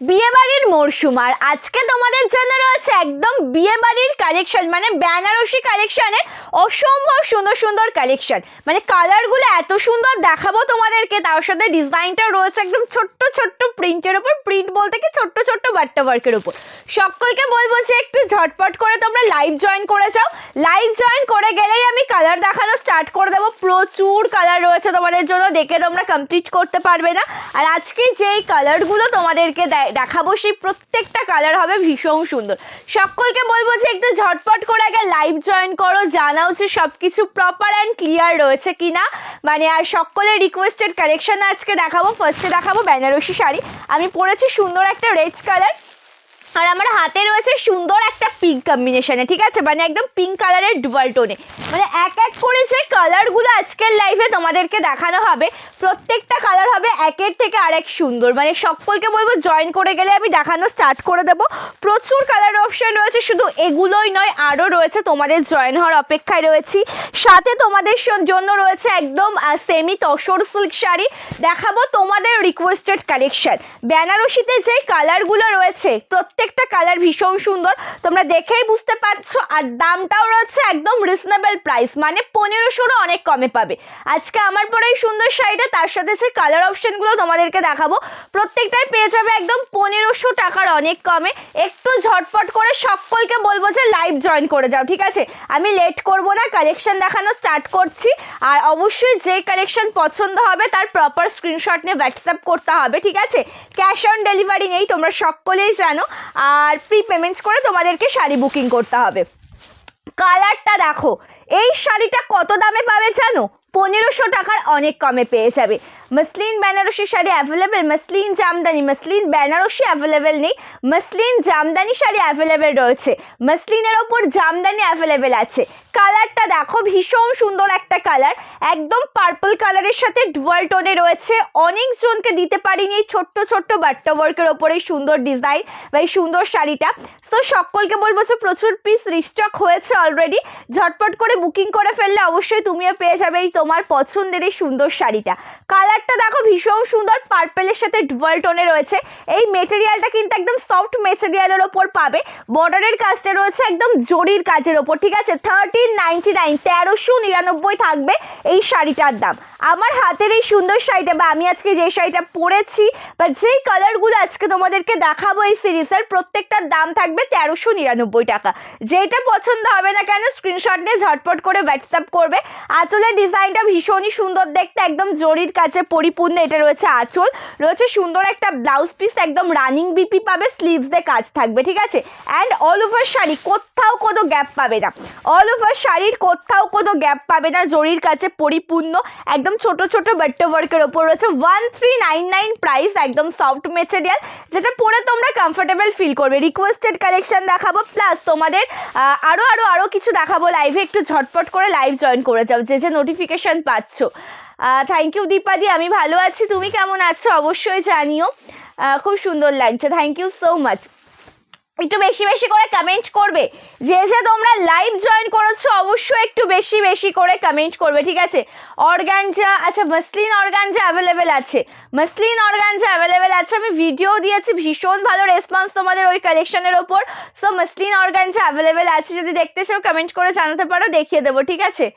বিয়ে বাড়ির মরশুম আর আজকে তোমাদের জন্য রয়েছে একদম বিয়ে বাড়ির কালেকশন, মানে বেনারসি কালেকশনের অসম্ভব সুন্দর সুন্দর কালেকশন। মানে কালারগুলো এত সুন্দর দেখাবো তোমাদেরকে, তার সাথে ডিজাইনটা রয়েছে একদম ছোট্ট ছোট্ট প্রিন্টের উপর। প্রিন্ট বলতে কি ছোট্ট ছোট্ট বাট্টা ওয়ার্কের উপর। সকলকে বলবো যে একটু ঝটপট করে তোমরা লাইভ জয়েন করে যাও। লাইভ জয়েন করে গেলেই আমি কালার দেখানো স্টার্ট করে দেবো। প্রচুর কালার রয়েছে তোমাদের জন্য, দেখে তোমরা কমপ্লিট করতে পারবে না। আর আজকে যেই কালারগুলো তোমাদেরকে দেখাবো সেই প্রত্যেকটা কালার হবে ভীষণ সুন্দর। সকলকে বলবো যে একটু ঝটপট করে আগে লাইভ জয়েন করো, জানাও যে সব কিছু প্রপার অ্যান্ড ক্লিয়ার রয়েছে কিনা। মানে আর সকলের রিকোয়েস্টেড কালেকশন আজকে দেখাবো। ফার্স্টে দেখাবো বেনারসি শাড়ি। আমি পরেছি সুন্দর একটা রেড কালার, আর আমার হাতে রয়েছে সুন্দর একটা পিঙ্ক কম্বিনেশনে, ঠিক আছে, মানে একদম পিঙ্ক কালারের ডুয়াল টোনে। মানে এক এক করে যে কালারগুলো আজকের লাইভে তোমাদেরকে দেখানো হবে, প্রত্যেকটা কালার হবে একের থেকে আরেক সুন্দর। মানে সকলকে বলবো জয়েন করে গেলে আমি দেখানো স্টার্ট করে দেবো। প্রচুর কালার অপশান রয়েছে, শুধু এগুলোই নয় আরও রয়েছে, তোমাদের জয়েন হওয়ার অপেক্ষায় রয়েছি। সাথে তোমাদের জন্য রয়েছে একদম সেমি তসর সিল্ক শাড়ি। দেখাবো তোমাদের রিকোয়েস্টেড কালেকশন। বেনারসিতে যে কালারগুলো রয়েছে প্রত্যেকটা কালার ভীষণ সুন্দর, তোমরা দেখেই বুঝতে পারছো। আর দামটাও রয়েছে একদম রিজনেবল প্রাইস, মানে 1500-ও অনেক কমে পাবে। আজকে আমার পরে এই সুন্দর শাড়িটা, তার সাথে যে কালার অপশনগুলো তোমাদেরকে দেখাবো প্রত্যেকটাই পেয়ে যাবে একদম 1500 টাকার অনেক কমে। একটু ঝটপট করে সকলকে বলবো যে লাইভ জয়েন করে যাও, ঠিক আছে। আমি লেট করব না, কালেকশন দেখানো স্টার্ট করছি। আর অবশ্যই যে কালেকশন পছন্দ হবে তার প্রপার স্ক্রিনশট নিয়ে হোয়াটসঅ্যাপ করতে হবে, ঠিক আছে। ক্যাশ অন ডেলিভারি নেই, তোমরা সকলেই জানো। আর প্রি পেমেন্টস করে তোমাদেরকে শাড়ি বুকিং করতে হবে। কালারটা দেখো, এই শাড়িটা কত দামে পাবে জানো? 1500 টাকার অনেক কমে পেয়ে যাবে। Muslin Banarasi sari available, muslin Jamdani, muslin Banarasi available নেই, মসলিন জামদানি শাড়ি অ্যাভেলেবেল রয়েছে, মসলিনের ওপর জামদানি অ্যাভেলেবেল আছে। কালারটা দেখো, ভীষণ সুন্দর একটা কালার, একদম পার্পল কালারের সাথে ডুয়াল টোনে রয়েছে। অনেকজনকে দিতে পারিনি এই ছোট্ট ছোট্ট বাট্টা ওয়ার্কের ওপরে সুন্দর ডিজাইন বা এই সুন্দর শাড়িটা। তো সকলকে বলবো যে প্রচুর পিস রিস্টক হয়েছে অলরেডি, ঝটপট করে বুকিং করে ফেললে অবশ্যই তুমিও পেয়ে যাবে এই তোমার পছন্দের এই সুন্দর শাড়িটা। কালারটা দেখো ভীষণ সুন্দর, পার্পেলের সাথে ডুয়াল টোনে রয়েছে। এই মেটেরিয়ালটা কিন্তু একদম সফট মেটেরিয়ালের ওপর পাবে। বর্ডারের কাজটা রয়েছে একদম জরির কাজের ওপর, ঠিক আছে। 1399, 1399 থাকবে এই শাড়িটার দাম। আমার হাতের এই সুন্দর শাড়িটা, বা আমি আজকে যে শাড়িটা পরেছি বা যেই কালারগুলো আজকে তোমাদেরকে দেখাবো এই সিরিজের, প্রত্যেকটার দাম থাকবে 1399 টাকা। যেটা পছন্দ হবে না কেন স্ক্রিনশট নিয়ে ঝটপট করে হোয়াটসঅ্যাপ করবে। আঁচলের ডিজাইনটা ভীষণই সুন্দর দেখতে, একদম জরির কাছে পরিপূর্ণ। এটা রয়েছে আঁচল, রয়েছে সুন্দর একটা ব্লাউজ পিস, একদম রানিং বিপি পাবে, স্লিভসে কাজ থাকবে, ঠিক আছে। অ্যান্ড অল ওভার শাড়ি কোথাও কোনো গ্যাপ পাবে না, অল ওভার শাড়ির কোথাও কোনো গ্যাপ পাবে না, জরির কাছে পরিপূর্ণ, একদম ছোট ছোট বাট্টা ওয়ার্কের ওপর রয়েছে। 1399 প্রাইস, একদম সফট মেটেরিয়াল, যেটা পরে তোমরা কমফোর্টেবল ফিল করবে। রিকোয়েস্টেড কালেকশন দেখাবো, প্লাস তোমাদের আরও কিছু দেখাবো লাইভে। একটু ঝটপট করে লাইভ জয়েন করে যাও যে যে নোটিফিকেশন পাচ্ছ। থ্যাংক ইউ দীপাদি, আমি ভালো আছি, তুমি কেমন আছো অবশ্যই জানিও। খুব সুন্দর লাগছে, থ্যাংক ইউ সো মাচ। একটু বেশি বেশি করে কমেন্ট করবে, যে যে তোমরা লাইভ জয়েন করেছো অবশ্যই একটু বেশি বেশি করে কমেন্ট করবে, ঠিক আছে। অর্গানজা, আচ্ছা মসলিন অর্গানজা অ্যাভেলেবেল আছে, মসলিন অর্গানজা অ্যাভেলেবেল আছে। আমি ভিডিও দিয়েছি, ভীষণ ভালো রেসপন্স তোমাদের ওই কালেকশনের ওপর। সো মসলিন অর্গানজা অ্যাভেলেবেল আছে, যদি দেখতে চাও কমেন্ট করে জানাতে পারো, দেখিয়ে দেবো, ঠিক আছে।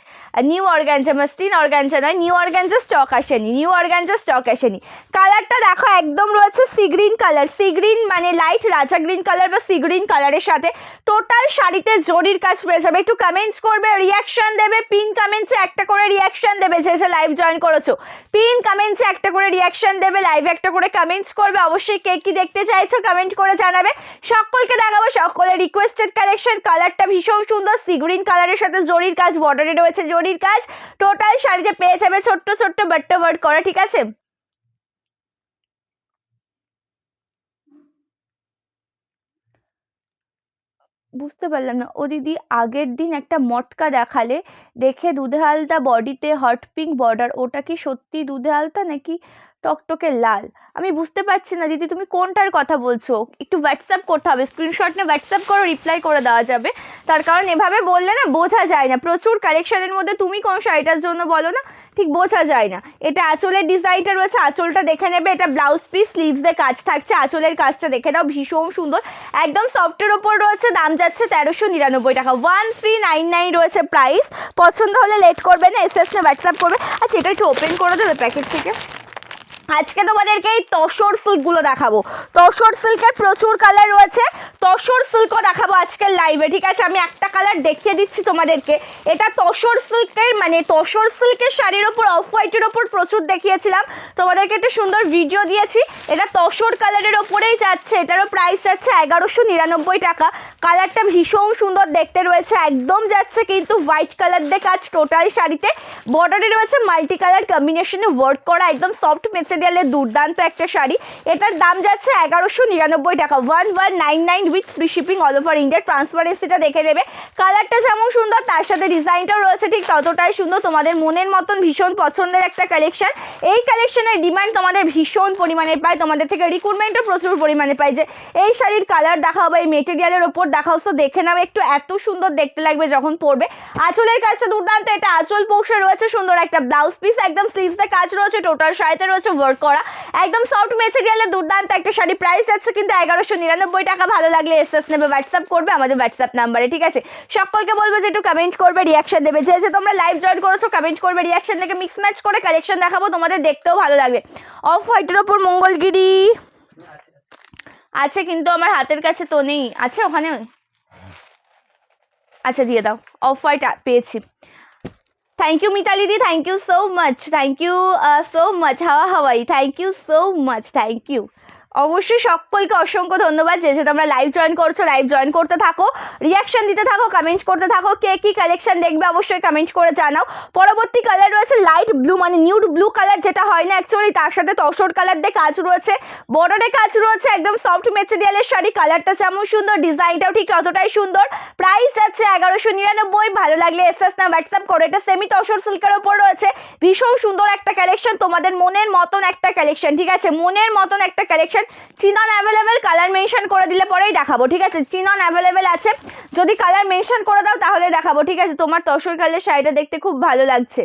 নিউ অর্গানজা, মসলিন অর্গানজা নয়, নিউ অর্গানজা স্টক আসেনি, নিউ অর্গানজা স্টক আসেনি। কালারটা দেখো, একদম রয়েছে sea green colour, sea green মানে লাইট রাজা গ্রিন কালার বা সি গ্রিন কালারের সাথে টোটাল শাড়িতে জরির কাজ পেয়ে যাবে। একটু কমেন্টস করবে, রিয়াকশন দেবে, পিন কমেন্টসে একটা করে রিয়াকশন দেবে যে যে লাইভ জয়েন করেছো। পিন কমেন্টসে একটা করে রিয়াকশন দেবে, লাইভে একটা করে কমেন্টস করবে। অবশ্যই কে কি দেখতে চাইছো কমেন্ট করে জানাবে। সকলকে দেখাবো সকলের রিকোয়েস্টেড কালেকশন। কালারটা ভীষণ সুন্দর, সি গ্রিন কালারের সাথে জরির কাজ, বর্ডারে রয়েছে জরির কাজ। টোটাল শাড়িতে পেয়ে যাবে ছোট্ট ছোট্ট বাট্টা ওয়ার্ক করা, ঠিক আছে। বুঝতে পারলাম না ও দিদি, আগের দিন একটা মটকা দেখালে, দেখে দুধে আলতা বডিতে হট পিঙ্ক বর্ডার, ওটা কি সত্যি দুধে আলতা নাকি টকটকে লাল? আমি বুঝতে পারছি না দিদি তুমি কোনটার কথা বলছো। একটু হোয়াটসঅ্যাপ করতে হবে, স্ক্রিনশট নিয়ে হোয়াটসঅ্যাপ করো, রিপ্লাই করে দেওয়া যাবে। তার কারণ এভাবে বললে না বোঝা যায় না, প্রচুর কালেকশনের মধ্যে তুমি কোন শাড়িটার জন্য বলো না, ঠিক বোঝা যায় না। এটা আঁচলের ডিজাইনটা রয়েছে, আঁচলটা দেখে নেবে। এটা ব্লাউজ পিস, স্লিভসে কাজ থাকছে, আঁচলের কাজটা দেখে দাও, ভীষণ সুন্দর, একদম সফটের ওপর রয়েছে। দাম যাচ্ছে 1399 টাকা, 1399 রয়েছে প্রাইস। পছন্দ হলে লেট করবে না, এসএস না হোয়াটসঅ্যাপ করবে। আচ্ছা এটা একটু ওপেন করে দেবে প্যাকেট থেকে। আজকে তোমাদেরকে এই তসর সিল্কগুলো দেখাবো। তসর সিল্কের প্রচুর কালার রয়েছে, তসর সিল্কও দেখাবো আজকের লাইভে, ঠিক আছে। আমি একটা কালার দেখিয়ে দিচ্ছি তোমাদেরকে। এটা তসর সিল্কের, মানে তসর সিল্কের শাড়ির ওপর অফ হোয়াইটের ওপর প্রচুর দেখিয়েছিলাম তোমাদেরকে, একটা সুন্দর ভিডিও দিয়েছি। এটা তসর কালারের ওপরেই যাচ্ছে, এটারও প্রাইস যাচ্ছে 1199 টাকা। কালারটা ভীষণ সুন্দর দেখতে রয়েছে, একদম যাচ্ছে কিন্তু হোয়াইট কালার দিয়ে কাজ টোটাল শাড়িতে। বর্ডারে রয়েছে মাল্টি কালার কম্বিনেশনে ওয়ার্ক করা, একদম সফট মেটেরিয়ালের দুর্দান্ত একটা শাড়ি। এটার দাম যাচ্ছে 1199 টাকা, 1199 with free shipping all over India. ট্রান্সপারেন্সিটা দেখে নেবে, কালারটা যেমন সুন্দর তার সাথে ডিজাইনটাও রয়েছে ঠিক ততটাই সুন্দর, তোমাদের মনের মতন ভীষণ পছন্দের একটা কালেকশন। এই কালেকশনের ডিমান্ড তোমাদের ভীষণ পরিমাণে পায়, তোমাদের থেকে রিক্রুটমেন্টও প্রচুর পরিমাণে পায় যে এই শাড়ির কালার দেখাও বা এই মেটেরিয়ালের ওপর দেখাও। তো দেখে নাও একটু, এত সুন্দর দেখতে লাগবে যখন পরবে। আঁচলের কাজটা দুর্দান্ত, এটা আঁচল পোষে রয়েছে সুন্দর একটা ব্লাউজ পিস, একদম স্লিভসে কাজ রয়েছে, টোটাল শাড়িতে রয়েছে ওয়ার্ক করা, একদম সফট মেটেরিয়ালের দুর্দান্ত একটা শাড়ি। প্রাইস যাচ্ছে কিন্তু 1199 টাকা। ভালো লাগলে এসএস নেবে, হোয়াটসঅ্যাপ করবে আমাদের হোয়াটসঅ্যাপ নাম্বারে, ঠিক আছে। সকলকে বলবো যে একটু কমেন্ট করবে, রিয়াকশন দেবে। যে যে তোমরা লাইভ জয়েন করেছো কমেন্ট করবে, রিয়াকশন দেখে মিক্স ম্যাচ করে কালেকশন দেখাবো, তোমাদের দেখতেও ভালো লাগবে। অফ হোয়াইটের ওপর মঙ্গলগিরি আছে কিন্তু আমার হাতের কাছে তো নেই, আছে ওখানে, আচ্ছা দিয়ে দাও। অফ হোয়াইট পেয়েছি। Thank you Mitali di, thank you so much, thank you so much. হাওয়া হাওয়াই, thank you so much, thank you. অবশ্যই সকলকে অসংখ্য ধন্যবাদ যে যে তোমরা লাইভ জয়েন করছো, লাইভ জয়েন করতে থাকো, রিয়াকশন দিতে থাকো, কমেন্ট করতে থাকো। কে কি কালেকশন দেখবে অবশ্যই কমেন্ট করে জানাও। পরবর্তী কালার রয়েছে লাইট ব্লু, মানে নিউড ব্লু কালার, যেটা হয় না অ্যাকচুয়ালি, তার সাথে তসর কালার দিয়ে কাজ রয়েছে, বর্ডারে কাজ রয়েছে, একদম সফট মেটেরিয়ালের শাড়ি। কালারটা যেমন সুন্দর, ডিজাইনটাও ঠিক ততটাই সুন্দর। প্রাইস যাচ্ছে 1199। ভালো লাগলে এসএস না হোয়াটসঅ্যাপ করো। এটা সেমি তসর সিল্কের ওপর রয়েছে, ভীষণ সুন্দর একটা কালেকশন, তোমাদের মনের মতন একটা কালেকশন, ঠিক আছে, মনের মতন একটা collection. Chinon available, colour mention করে দিলে পরেই দেখাবো, ঠিক আছে। চিনন অ্যাভেলেবেল আছে, যদি কালার মেনশন করে দাও তাহলে দেখাবো, ঠিক আছে। তোমার তসর কালারের শাড়িটা দেখতে খুব ভালো লাগছে,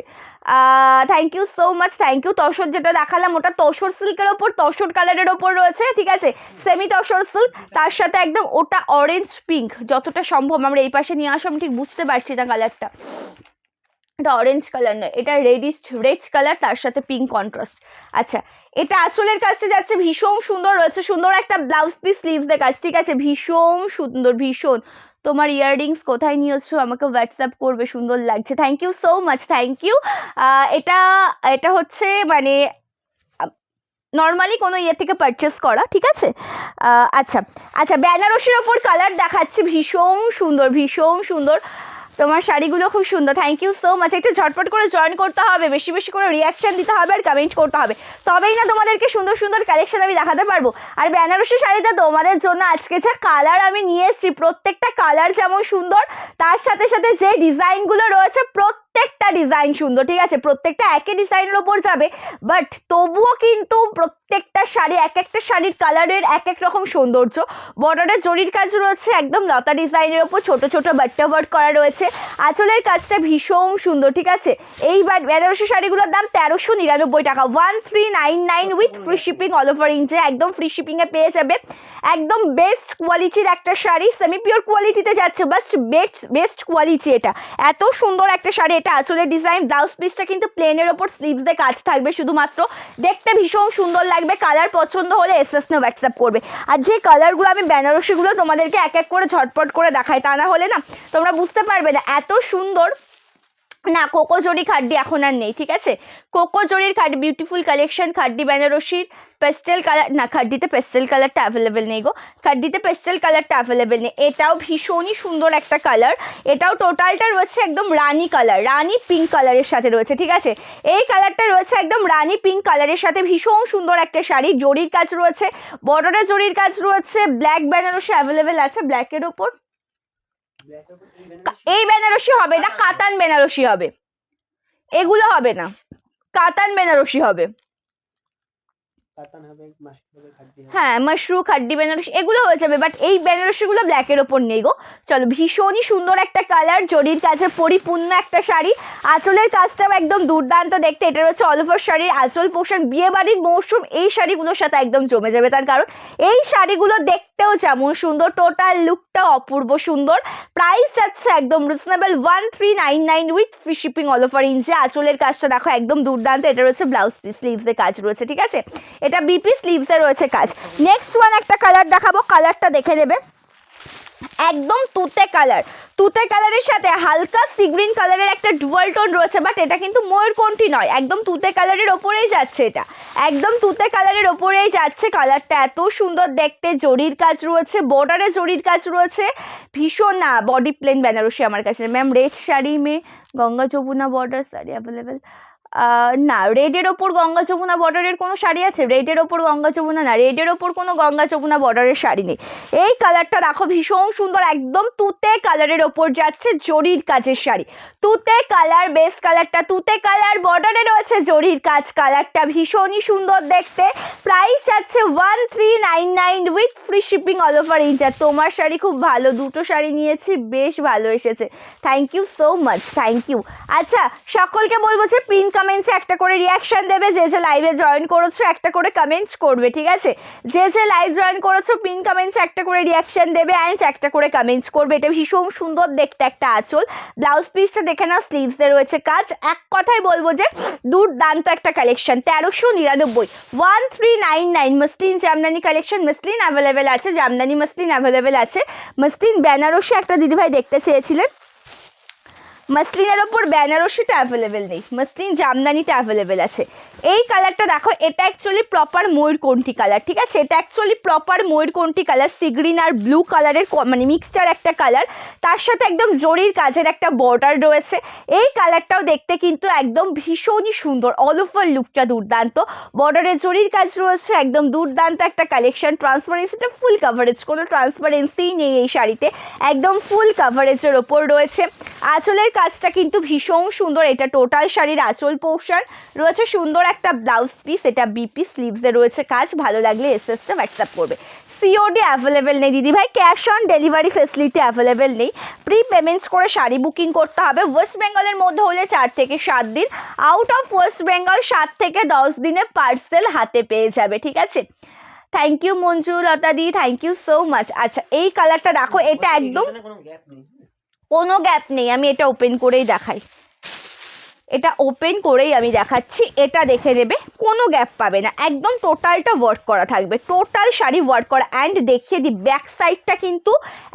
thank you so much, thank you. Tussar যেটা দেখালাম ওটা তসর সিল্কের ওপর, তসর কালারের ওপর রয়েছে, ঠিক আছে, সেমি তসর সিল্ক, তার সাথে একদম ওটা অরেঞ্জ পিঙ্ক, যতটা সম্ভব আমরা এই পাশে নিয়ে আসলাম, ঠিক বুঝতে পারছি না কালারটা, এটা অরেঞ্জ কালার নয়, এটা রেডিশ রেড কালার, তার সাথে পিঙ্ক কন্ট্রাস্ট। আচ্ছা এটা আঁচলের কাছে যাচ্ছে, ভীষণ সুন্দর রয়েছে, সুন্দর একটা ব্লাউজ পিস, স্লিভসের কাজ, ঠিক আছে, ভীষণ সুন্দর, ভীষণ। তোমার ইয়াররিংস কোথায় নিয়েছো আমাকে হোয়াটসঅ্যাপ করবে, সুন্দর লাগছে, thank you so much, thank you. এটা এটা হচ্ছে মানে নর্মালি কোনো ইয়ে থেকে পারচেস করা, ঠিক আছে। আচ্ছা আচ্ছা বেনারসির ওপর কালার দেখাচ্ছি, ভীষণ সুন্দর, ভীষণ সুন্দর, তোমার শাড়িগুলো খুব সুন্দর, থ্যাংক ইউ সো মাচ। একটু ঝটপট করে জয়েন করতে হবে, বেশি বেশি করে রিয়াকশন দিতে হবে আর কমেন্ট করতে হবে, তবেই না তোমাদেরকে সুন্দর সুন্দর কালেকশন আমি দেখাতে পারবো। আর বেনারসি শাড়িতে তোমাদের জন্য আজকে যে কালার আমি নিয়ে এসেছি, প্রত্যেকটা কালার যেমন সুন্দর, তার সাথে সাথে যে ডিজাইনগুলো রয়েছে প্রত্যেকটা ডিজাইন সুন্দর, ঠিক আছে, প্রত্যেকটা একই ডিজাইনের ওপর যাবে, বাট তবুও কিন্তু প্রত্যেকটা শাড়ি, এক একটা শাড়ির কালারের এক এক রকম সৌন্দর্য। বর্ডারে জরির কাজ রয়েছে, একদম লতা ডিজাইনের ওপর ছোট ছোট বাট্টা ওয়ার্ক করা রয়েছে, আঁচলের কাজটা ভীষণ সুন্দর, ঠিক আছে। এই বেনারসি শাড়িগুলোর দাম 1399 টাকা, 1399 with free shipping all over India, একদম ফ্রি শিপিংয়ে পেয়ে যাবে। একদম বেস্ট কোয়ালিটির একটা শাড়ি, সেমি পিওর কোয়ালিটিতে যাচ্ছে, বাস্ট বেস্ট কোয়ালিটি, এটা এত সুন্দর একটা শাড়ি। এটা আঁচলের ডিজাইন, ব্লাউজ পিসটা কিন্তু প্লেনের ওপর স্লিভসে কাজ থাকবে শুধুমাত্র, দেখতে ভীষণ সুন্দর লাগবে। কালার পছন্দ হলে এসএস নে হোয়াটসঅ্যাপ করবে। আর যে কালারগুলো আমি বেনারসিগুলো তোমাদেরকে এক এক করে ঝটপট করে দেখাই, তা না হলে না তোমরা বুঝতে পারবে না এত সুন্দর। না কোকো জরি খাড্ডি এখন আর নেই, ঠিক আছে, কোকো জরির খাড্ডি বিউটিফুল কালেকশন, খাড্ডি বেনারসির পেস্টেল কালার, না খাড্ডিতে পেস্টেল কালারটা অ্যাভেলেবেল নেই গো, খাড্ডিতে পেস্টেল কালারটা অ্যাভেলেবেল নেই। এটাও ভীষণই সুন্দর একটা কালার, এটাও টোটালটা রয়েছে একদম রানি কালার, রানি পিঙ্ক কালারের সাথে রয়েছে, ঠিক আছে, এই কালারটা রয়েছে একদম রানি পিঙ্ক কালারের সাথে, ভীষণ সুন্দর একটা শাড়ি, জরির কাজ রয়েছে, বর্ডারে জরির কাজ রয়েছে, ব্ল্যাক বেনারসি অ্যাভেলেবেল আছে, ব্ল্যাকের ওপর এই বেনারসি হবে না, কাতান বেনারসি হবে, এগুলো হবে না, কাতান বেনারসি হবে, কাতান হবে, মাশরু হবে, খাড্ডি হবে। হ্যাঁ মাশরু খাড্ডি বেনারসি এগুলো হয়ে যাবে, বাট এই বেনারসিগুলো ব্ল্যাকের ওপর নেই গো। চলো, ভীষণই সুন্দর একটা কালার, জরির কাছে পরিপূর্ণ একটা শাড়ি। আঁচলের কাজটাও একদম দুর্দান্ত দেখতে। এটা হচ্ছে অল ওভার শাড়ির আঁচল পোর্শন। বিয়ে বাড়ির মৌসুম এই শাড়িগুলোর সাথে একদম জমে যাবে, তার কারণ এই শাড়িগুলো দেখতেও যেমন সুন্দর, টোটাল লুকটাও অপূর্ব সুন্দর। প্রাইস যাচ্ছে একদম reasonable 1399 with free shipping all over India. আঁচলের কাজটা দেখো একদম দুর্দান্ত। এটা রয়েছে ব্লাউজ পিস, স্লিভসে কাজ রয়েছে, ঠিক আছে। এটা বিপি স্লিভসে রয়েছে কাজ। নেক্সট ওয়ান একটা কালার দেখাবো, কালারটা দেখে নেবে, একদম তুতে কালার। তুতে কালারের সাথে হালকা সি গ্রিন কালারের একটা ডুয়াল টোন রয়েছে, বাট এটা কিন্তু ময়ূরকণ্ঠী নয়, একদম তুতে কালারের ওপরেই যাচ্ছে। এটা একদম তুতে কালারের ওপরেই যাচ্ছে। কালারটা এত সুন্দর দেখতে, জরির কাজ রয়েছে, বর্ডারে জরির কাজ রয়েছে, ভীষণ না বডি প্লেন বেনারসি আমার কাছে। ম্যাম রেড শাড়ি মে গঙ্গা যমুনা বর্ডার শাড়ি অ্যাভেলেবেল? না, রেডের ওপর গঙ্গা যমুনা বর্ডারের কোনো শাড়ি আছে? রেডের ওপর গঙ্গা যমুনা না, রেডের ওপর কোনো গঙ্গা যমুনা বর্ডারের শাড়ি নেই। এই কালারটা দেখো ভীষণ সুন্দর, একদম তুতে কালারের ওপর যাচ্ছে, জরির কাজের শাড়ি। তুতে কালার, বেস কালারটা তুতে কালার, বর্ডারে রয়েছে জরির কাজ। কালারটা ভীষণই সুন্দর দেখতে। প্রাইস আছে 1399 with free shipping all over India. তোমার শাড়ি খুব ভালো, দুটো শাড়ি নিয়েছি, বেশ ভালো এসেছে, thank you so much, thank you. আচ্ছা, সকলকে বলবো যে পিন কমেন্টসে একটা করে রিয়াকশন দেবে, যে যে লাইভে জয়েন করেছো একটা করে কমেন্টস করবে, ঠিক আছে। যে যে লাইভ জয়েন করেছো পিন কমেন্টসে একটা করে রিয়াকশন দেবে অ্যান্ড একটা করে কমেন্টস করবে। এটা ভীষণ সুন্দর দেখতে একটা আঁচল। ব্লাউজ পিসটা দেখে নাও, স্লিভসে রয়েছে কাজ। এক কথায় বলবো যে দুর্দান্ত একটা collection. 1399, 1399 muslin Jamdani collection. Muslin available আছে, জামদানি মসলিন অ্যাভেলেবেল আছে। মসলিন বেনারসি একটা দিদিভাই দেখতে চেয়েছিলেন, মসলিনের ওপর বেনারসিটা অ্যাভেলেবেল নেই, মসলিন জামদানিটা অ্যাভেলেবেল আছে। এই কালারটা দেখো, এটা অ্যাকচুয়ালি প্রপার ময়ূরকণ্ঠী কালার, ঠিক আছে। এটা অ্যাকচুয়ালি প্রপার ময়ূরকণ্ঠী কালার, সি গ্রিন আর ব্লু কালারের মানে মিক্সচার একটা কালার, তার সাথে একদম জরির কাজের একটা বর্ডার রয়েছে। এই কালারটাও দেখতে কিন্তু একদম ভীষণই সুন্দর, অল ওভার লুকটা দুর্দান্ত। বর্ডারে জরির কাজ রয়েছে, একদম দুর্দান্ত একটা কালেকশন। ট্রান্সপারেন্সিটা ফুল কাভারেজ, কোনো ট্রান্সপারেন্সি নেই এই শাড়িতে, একদম ফুল কাভারেজের ওপর রয়েছে। আঁচলের কাজটা কিন্তু ভীষণ সুন্দর। এটা টোটাল শাড়ির আঁচল পোর্শন রয়েছে, সুন্দর একটা ব্লাউজ পিস। এটা বিপি স্লিভসে রয়েছে কাজ। ভালো লাগলে এসএসটা হোয়াটসঅ্যাপ করবে। সিওডি অ্যাভেলেবেল নেই দিদিভাই, cash on delivery facility available নেই, প্রি পেমেন্টস করে শাড়ি বুকিং করতে হবে। ওয়েস্ট বেঙ্গলের মধ্যে হলে 4 থেকে 7 দিন, আউট অফ ওয়েস্ট বেঙ্গল 7 থেকে 10 দিনে পার্সেল হাতে পেয়ে যাবে, ঠিক আছে। থ্যাংক ইউ মঞ্জু লতা দি, থ্যাংক ইউ সো মাচ। আচ্ছা, এই কালারটা দেখো, এটা একদম কোনো গ্যাপ নেই। আমি এটা ওপেন করেই দেখাই, এটা ওপেন করেই আমি দেখাচ্ছি, এটা দেখে নেবে, কোনো গ্যাপ পাবে না, একদম টোটালটা ওয়ার্ক করা থাকবে, টোটাল শাড়ি ওয়ার্ক করা। অ্যান্ড দেখিয়ে দিই, ব্যাক সাইডটা কিন্তু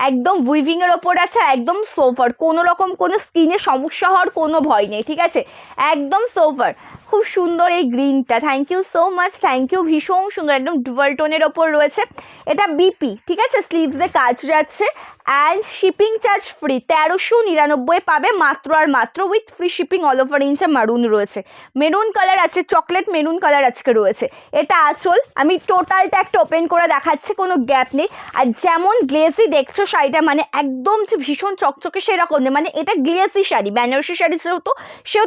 একদম উইভিংয়ের ওপর আছে, একদম সোফার, কোনো রকম কোনো স্কিনে সমস্যা হওয়ার কোনো ভয় নেই, ঠিক আছে, একদম সোফার। খুব সুন্দর এই গ্রিনটা, thank you so much, thank you, ভীষণ সুন্দর, একদম ডুয়াল টোনের ওপর রয়েছে। এটা বিপি, ঠিক আছে, স্লিভসে কাজ যাচ্ছে অ্যান্ড শিপিং চার্জ ফ্রি। 1399 পাবে মাত্র আর মাত্র, with free shipping all over India. মারুন রয়েছে, মেরুন কালার আছে, চকলেট মেরুন কালার আজকে রয়েছে। এটা আঁচল, আমি টোটালটা একটা ওপেন করে দেখাচ্ছি, কোনো গ্যাপ নেই। আর যেমন গ্লেজি দেখছো শাড়িটা, মানে একদম যে ভীষণ চকচকে সেরকম নেই, মানে এটা গ্লেজি শাড়ি, বেনারসি শাড়ি সেহেতু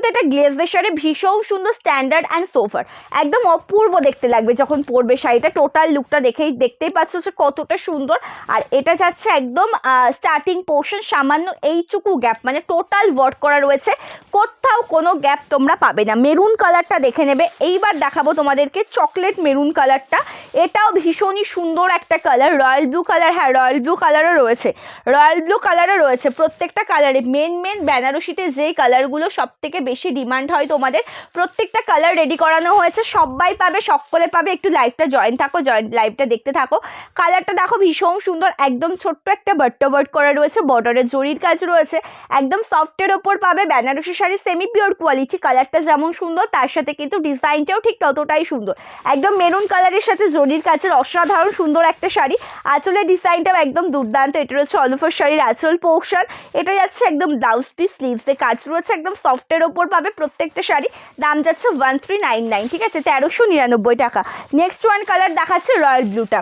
এটা গ্লেজের শাড়ি, ভীষণ সুন্দর, স্ট্যান্ডার্ড অ্যান্ড সোফার, একদম অপূর্ব দেখতে লাগবে যখন পরবে শাড়িটা। টোটাল লুকটা দেখতেই পাচ্ছ যে কতটা সুন্দর। আর এটা যাচ্ছে একদম স্টার্টিং পোর্শন, সামান্য এইটুকু গ্যাপ, মানে টোটাল ওয়ার্ক করা রয়েছে, কোথাও কোনো গ্যাপ তোমরা পাবে না। মেরুন কালারটা দেখে নেবে। এইবার দেখাবো তোমাদেরকে চকলেট মেরুন কালারটা, এটাও ভীষণই সুন্দর একটা কালার। রয়্যাল ব্লু কালার, হ্যাঁ রয়্যাল ব্লু কালারও রয়েছে, রয়্যাল ব্লু কালারও রয়েছে। প্রত্যেকটা কালারে মেন বেনারসিতে যেই কালারগুলো সব থেকে বেশি ডিমান্ড হয় তোমাদের, প্রত্যেকটা কালার রেডি করানো হয়েছে, সবাই পাবে, সকলে পাবে। একটু লাইভটা জয়েন থাকো, লাইভটা দেখতে থাকো। কালারটা দেখো ভীষণ সুন্দর, একদম ছোট্ট একটা বাট্টা ওয়ার্ক করা রয়েছে, বর্ডারে জরির কাজ রয়েছে, একদম সফটের ওপর পাবে। Banarasi sari semi pure quality, কালারটা যেমন সুন্দর তার সাথে কিন্তু ডিজাইনটাও ঠিক ততটাই সুন্দর, একদম মেরুন কালারের সাথে জরির কাজের অসাধারণ সুন্দর একটা শাড়ি। আঁচলের ডিজাইনটাও একদম দুর্দান্ত। এটা রয়েছে অল ওভার শাড়ির আঁচল পোর্শন, এটা যাচ্ছে একদম ব্লাউজ পিস, স্লিভসে কাজ রয়েছে, একদম সফটের ওপর পাবে প্রত্যেকটা শাড়ি। দাম যাচ্ছে 1399, ঠিক আছে, 1399 টাকা। নেক্সট ওয়ান কালার দেখাচ্ছে রয়্যাল ব্লুটা,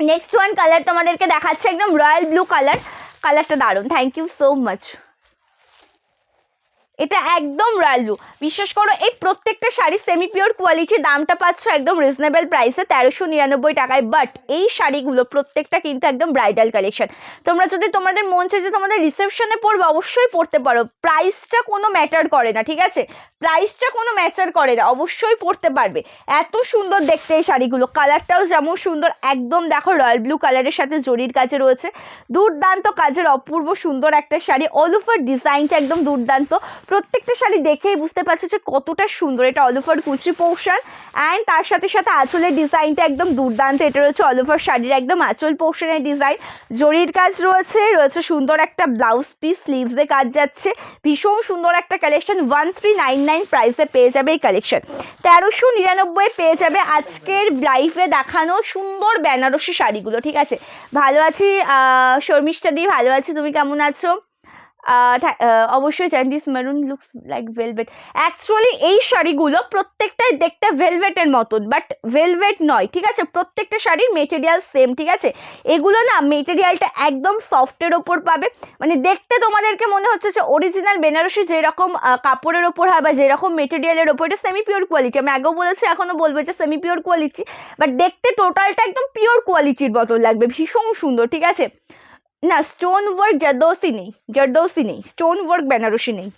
নেক্সট ওয়ান কালার তোমাদেরকে দেখাচ্ছে একদম রয়্যাল ব্লু কালার, কালারটা দারুণ, থ্যাংক ইউ সো মাচ। এটা একদম রালু, বিশ্বাস করো এই প্রত্যেকটা শাড়ি সেমি পিওর কোয়ালিটি, দামটা পাচ্ছ একদম রিজনেবল প্রাইসে 1399 টাকায়। বাট এই শাড়িগুলো প্রত্যেকটা কিন্তু একদম ব্রাইডাল কালেকশন। তোমরা যদি তোমাদের মন চাই যে তোমাদের রিসেপশনে পরবে, অবশ্যই পরতে পারো, প্রাইসটা কোনো ম্যাটার করে না, ঠিক আছে, প্রাইসটা কোনো ম্যাটার করে না, অবশ্যই পরতে পারবে। এত সুন্দর দেখতে এই শাড়িগুলো, কালারটাও যেমন সুন্দর, একদম দেখো রয়্যাল ব্লু কালারের সাথে জরির কাজে রয়েছে, দুর্দান্ত কাজের অপূর্ব সুন্দর একটা শাড়ি। অল ওভার ডিজাইনটা একদম দুর্দান্ত, প্রত্যেকটা শাড়ি দেখেই বুঝতে পারছো যে কতটা সুন্দর। এটা অল ওভার কুচি পোর্শন অ্যান্ড তার সাথে সাথে আঁচলের ডিজাইনটা একদম দুর্দান্ত। এটা রয়েছে অল ওভার শাড়ির একদম আঁচল পোর্শনের ডিজাইন, জরির কাজ রয়েছে, রয়েছে সুন্দর একটা ব্লাউজ পিস, স্লিভসে কাজ যাচ্ছে, ভীষণ সুন্দর একটা কালেকশন। 1399 প্রাইসে পেয়ে যাবে এই কালেকশন, 1399 পেয়ে যাবে আজকের লাইভে দেখানো সুন্দর বেনারসি শাড়িগুলো, ঠিক আছে। ভালো আছি শর্মিষ্ঠা দি, ভালো আছি, তুমি কেমন আছো? অবশ্যই চাই। This maroon looks like velvet. Actually এই শাড়িগুলো প্রত্যেকটাই দেখতে ভেলভেটের মতন, বাট ভেলভেট নয়, ঠিক আছে, প্রত্যেকটা শাড়ির মেটেরিয়াল সেম, ঠিক আছে। এগুলো না মেটেরিয়ালটা একদম সফটের ওপর পাবে, মানে দেখতে তোমাদেরকে মনে হচ্ছে যে অরিজিনাল বেনারসি যেরকম কাপড়ের ওপর হয় বা যেরকম মেটেরিয়ালের ওপর, এটা সেমি পিওর কোয়ালিটি। আমি আগেও বলেছি, এখনও বলবো যে সেমি পিওর কোয়ালিটি, বাট দেখতে টোটালটা একদম পিওর কোয়ালিটির মতন লাগবে, ভীষণ সুন্দর, ঠিক আছে। না স্টোন ওয়ার্ক জারদৌসি নেই, স্টোন ওয়ার্ক বেনারসি নেই।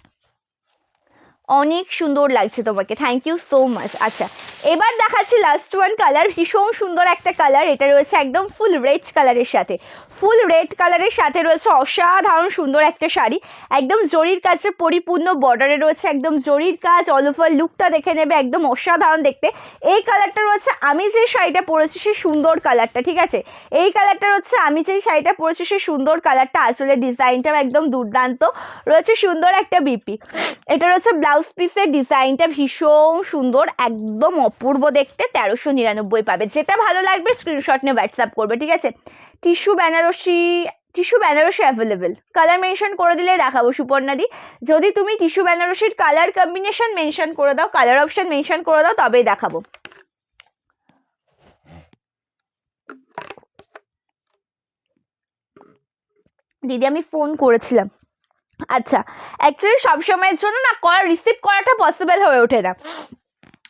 অনেক সুন্দর লাগছে তোমাকে, থ্যাংক ইউ সো মাচ। আচ্ছা এবার দেখাচ্ছি লাস্ট ওয়ান কালার, ভীষণ সুন্দর একটা কালার, এটা রয়েছে একদম ফুল রেড কালারের সাথে, ফুল রেড কালারের সাথে রয়েছে অসাধারণ সুন্দর একটা শাড়ি, একদম জরির কাজে পরিপূর্ণ, বর্ডারে রয়েছে একদম জরির কাজ, অল ওভার লুকটা দেখে নেবে, একদম অসাধারণ দেখতে। এই কালারটা রয়েছে আমি যে শাড়িটা পরেছি সেই সুন্দর কালারটা, ঠিক আছে, এই কালারটা হচ্ছে আমি যে শাড়িটা পরেছি সেই সুন্দর কালারটা, আসলে ডিজাইনটাও একদম দুর্দান্ত, রয়েছে সুন্দর একটা বিপি, এটা রয়েছে ব্লাউজ পিসের ডিজাইনটা ভীষণ সুন্দর, একদম অপূর্ব দেখতে, 1399 পাবে। যেটা ভালো লাগবে স্ক্রিনশট নিয়ে হোয়াটসঅ্যাপ করবে, ঠিক আছে। Tissue Banarasi available, colour mention করে দিলে দেখাবো সুপর্ণাদি। যদি তুমি টিস্যু বেনারসির কালার কম্বিনেশন মেনশন করে দাও, কালার অপশন মেনশন করে দাও, তবেই দেখাবো। দিদি আমি ফোন করেছিলাম, আচ্ছা অ্যাকচুয়ালি সবসময়ের জন্য না কল রিসিভ করাটা পসিবল হয়ে ওঠে না,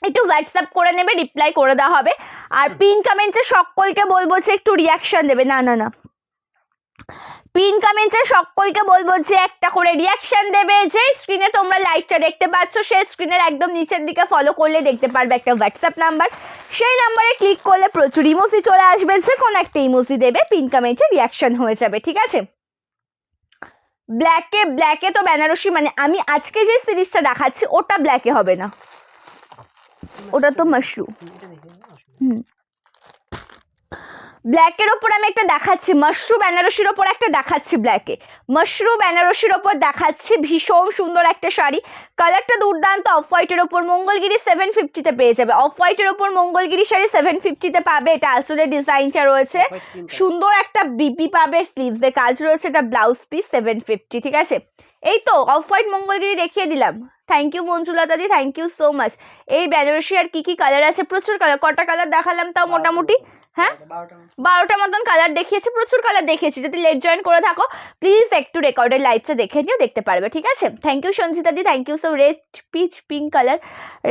একটু হোয়াটসঅ্যাপ করে নেবে, রিপ্লাই করে দেওয়া হবে। আর পিন কমেন্টে সকলকে বলবো যে একটু রিয়াকশন দেবে, না পিন কমেন্টে সকলকে বলবো যে একটা করে রিয়াকশন দেবে। যে স্ক্রিনে তোমরা লাইভটা দেখতে পাচ্ছ সেই স্ক্রিনের একদম নিচের দিকে ফলো করলে দেখতে পারবে একটা হোয়াটসঅ্যাপ নাম্বার, সেই নাম্বারে ক্লিক করলে প্রচুর ইমোজি চলে আসবে, যে কোনো একটা ইমোজি দেবে, পিন কমেন্টে রিয়াকশন হয়ে যাবে, ঠিক আছে। ব্ল্যাকে তো বেনারসি, মানে আমি আজকে যে সিরিজটা দেখাচ্ছি ওটা ব্ল্যাকে হবে না, ওটা তো মাশরুম। ব্ল্যাকের ওপর আমি একটা দেখাচ্ছি, মাশরুম বেনারসির ওপর একটা দেখাচ্ছি, ব্ল্যাকে মাশরুম বেনারসির ওপর দেখাচ্ছি, ভীষণ সুন্দর একটা শাড়ি, কালারটা দুর্দান্ত, অফ হোয়াইটের ওপর মঙ্গলগিরি 750-তে পেয়ে যাবে, অফ হোয়াইটের ওপর মঙ্গলগিরি শাড়ি 750-তে পাবে। এটা আঁচলের ডিজাইনটা রয়েছে সুন্দর একটা বিপি পাবে, স্লিভসে কাজ রয়েছে, এটা ব্লাউজ পিস 750, ঠিক আছে। এই তো অফ হোয়াইট মঙ্গলগিরি দেখিয়ে দিলাম, থ্যাংক ইউ মঞ্জুলতা দি, থ্যাংক ইউ সো মাচ। এই বেনারসি আর কি কালার আছে, প্রচুর কালার, কটা কালার দেখালাম তাও মোটামুটি, হ্যাঁ 12টা মতন কালার দেখিয়েছি, প্রচুর কালার দেখিয়েছি। যদি লেট জয়েন করে থাকো প্লিজ একটু রেকর্ডের লাইভটা দেখে নিও, দেখতে পারবে, ঠিক আছে। থ্যাংক ইউ সঞ্জিতা দি, thank you so. Red peach pink colour,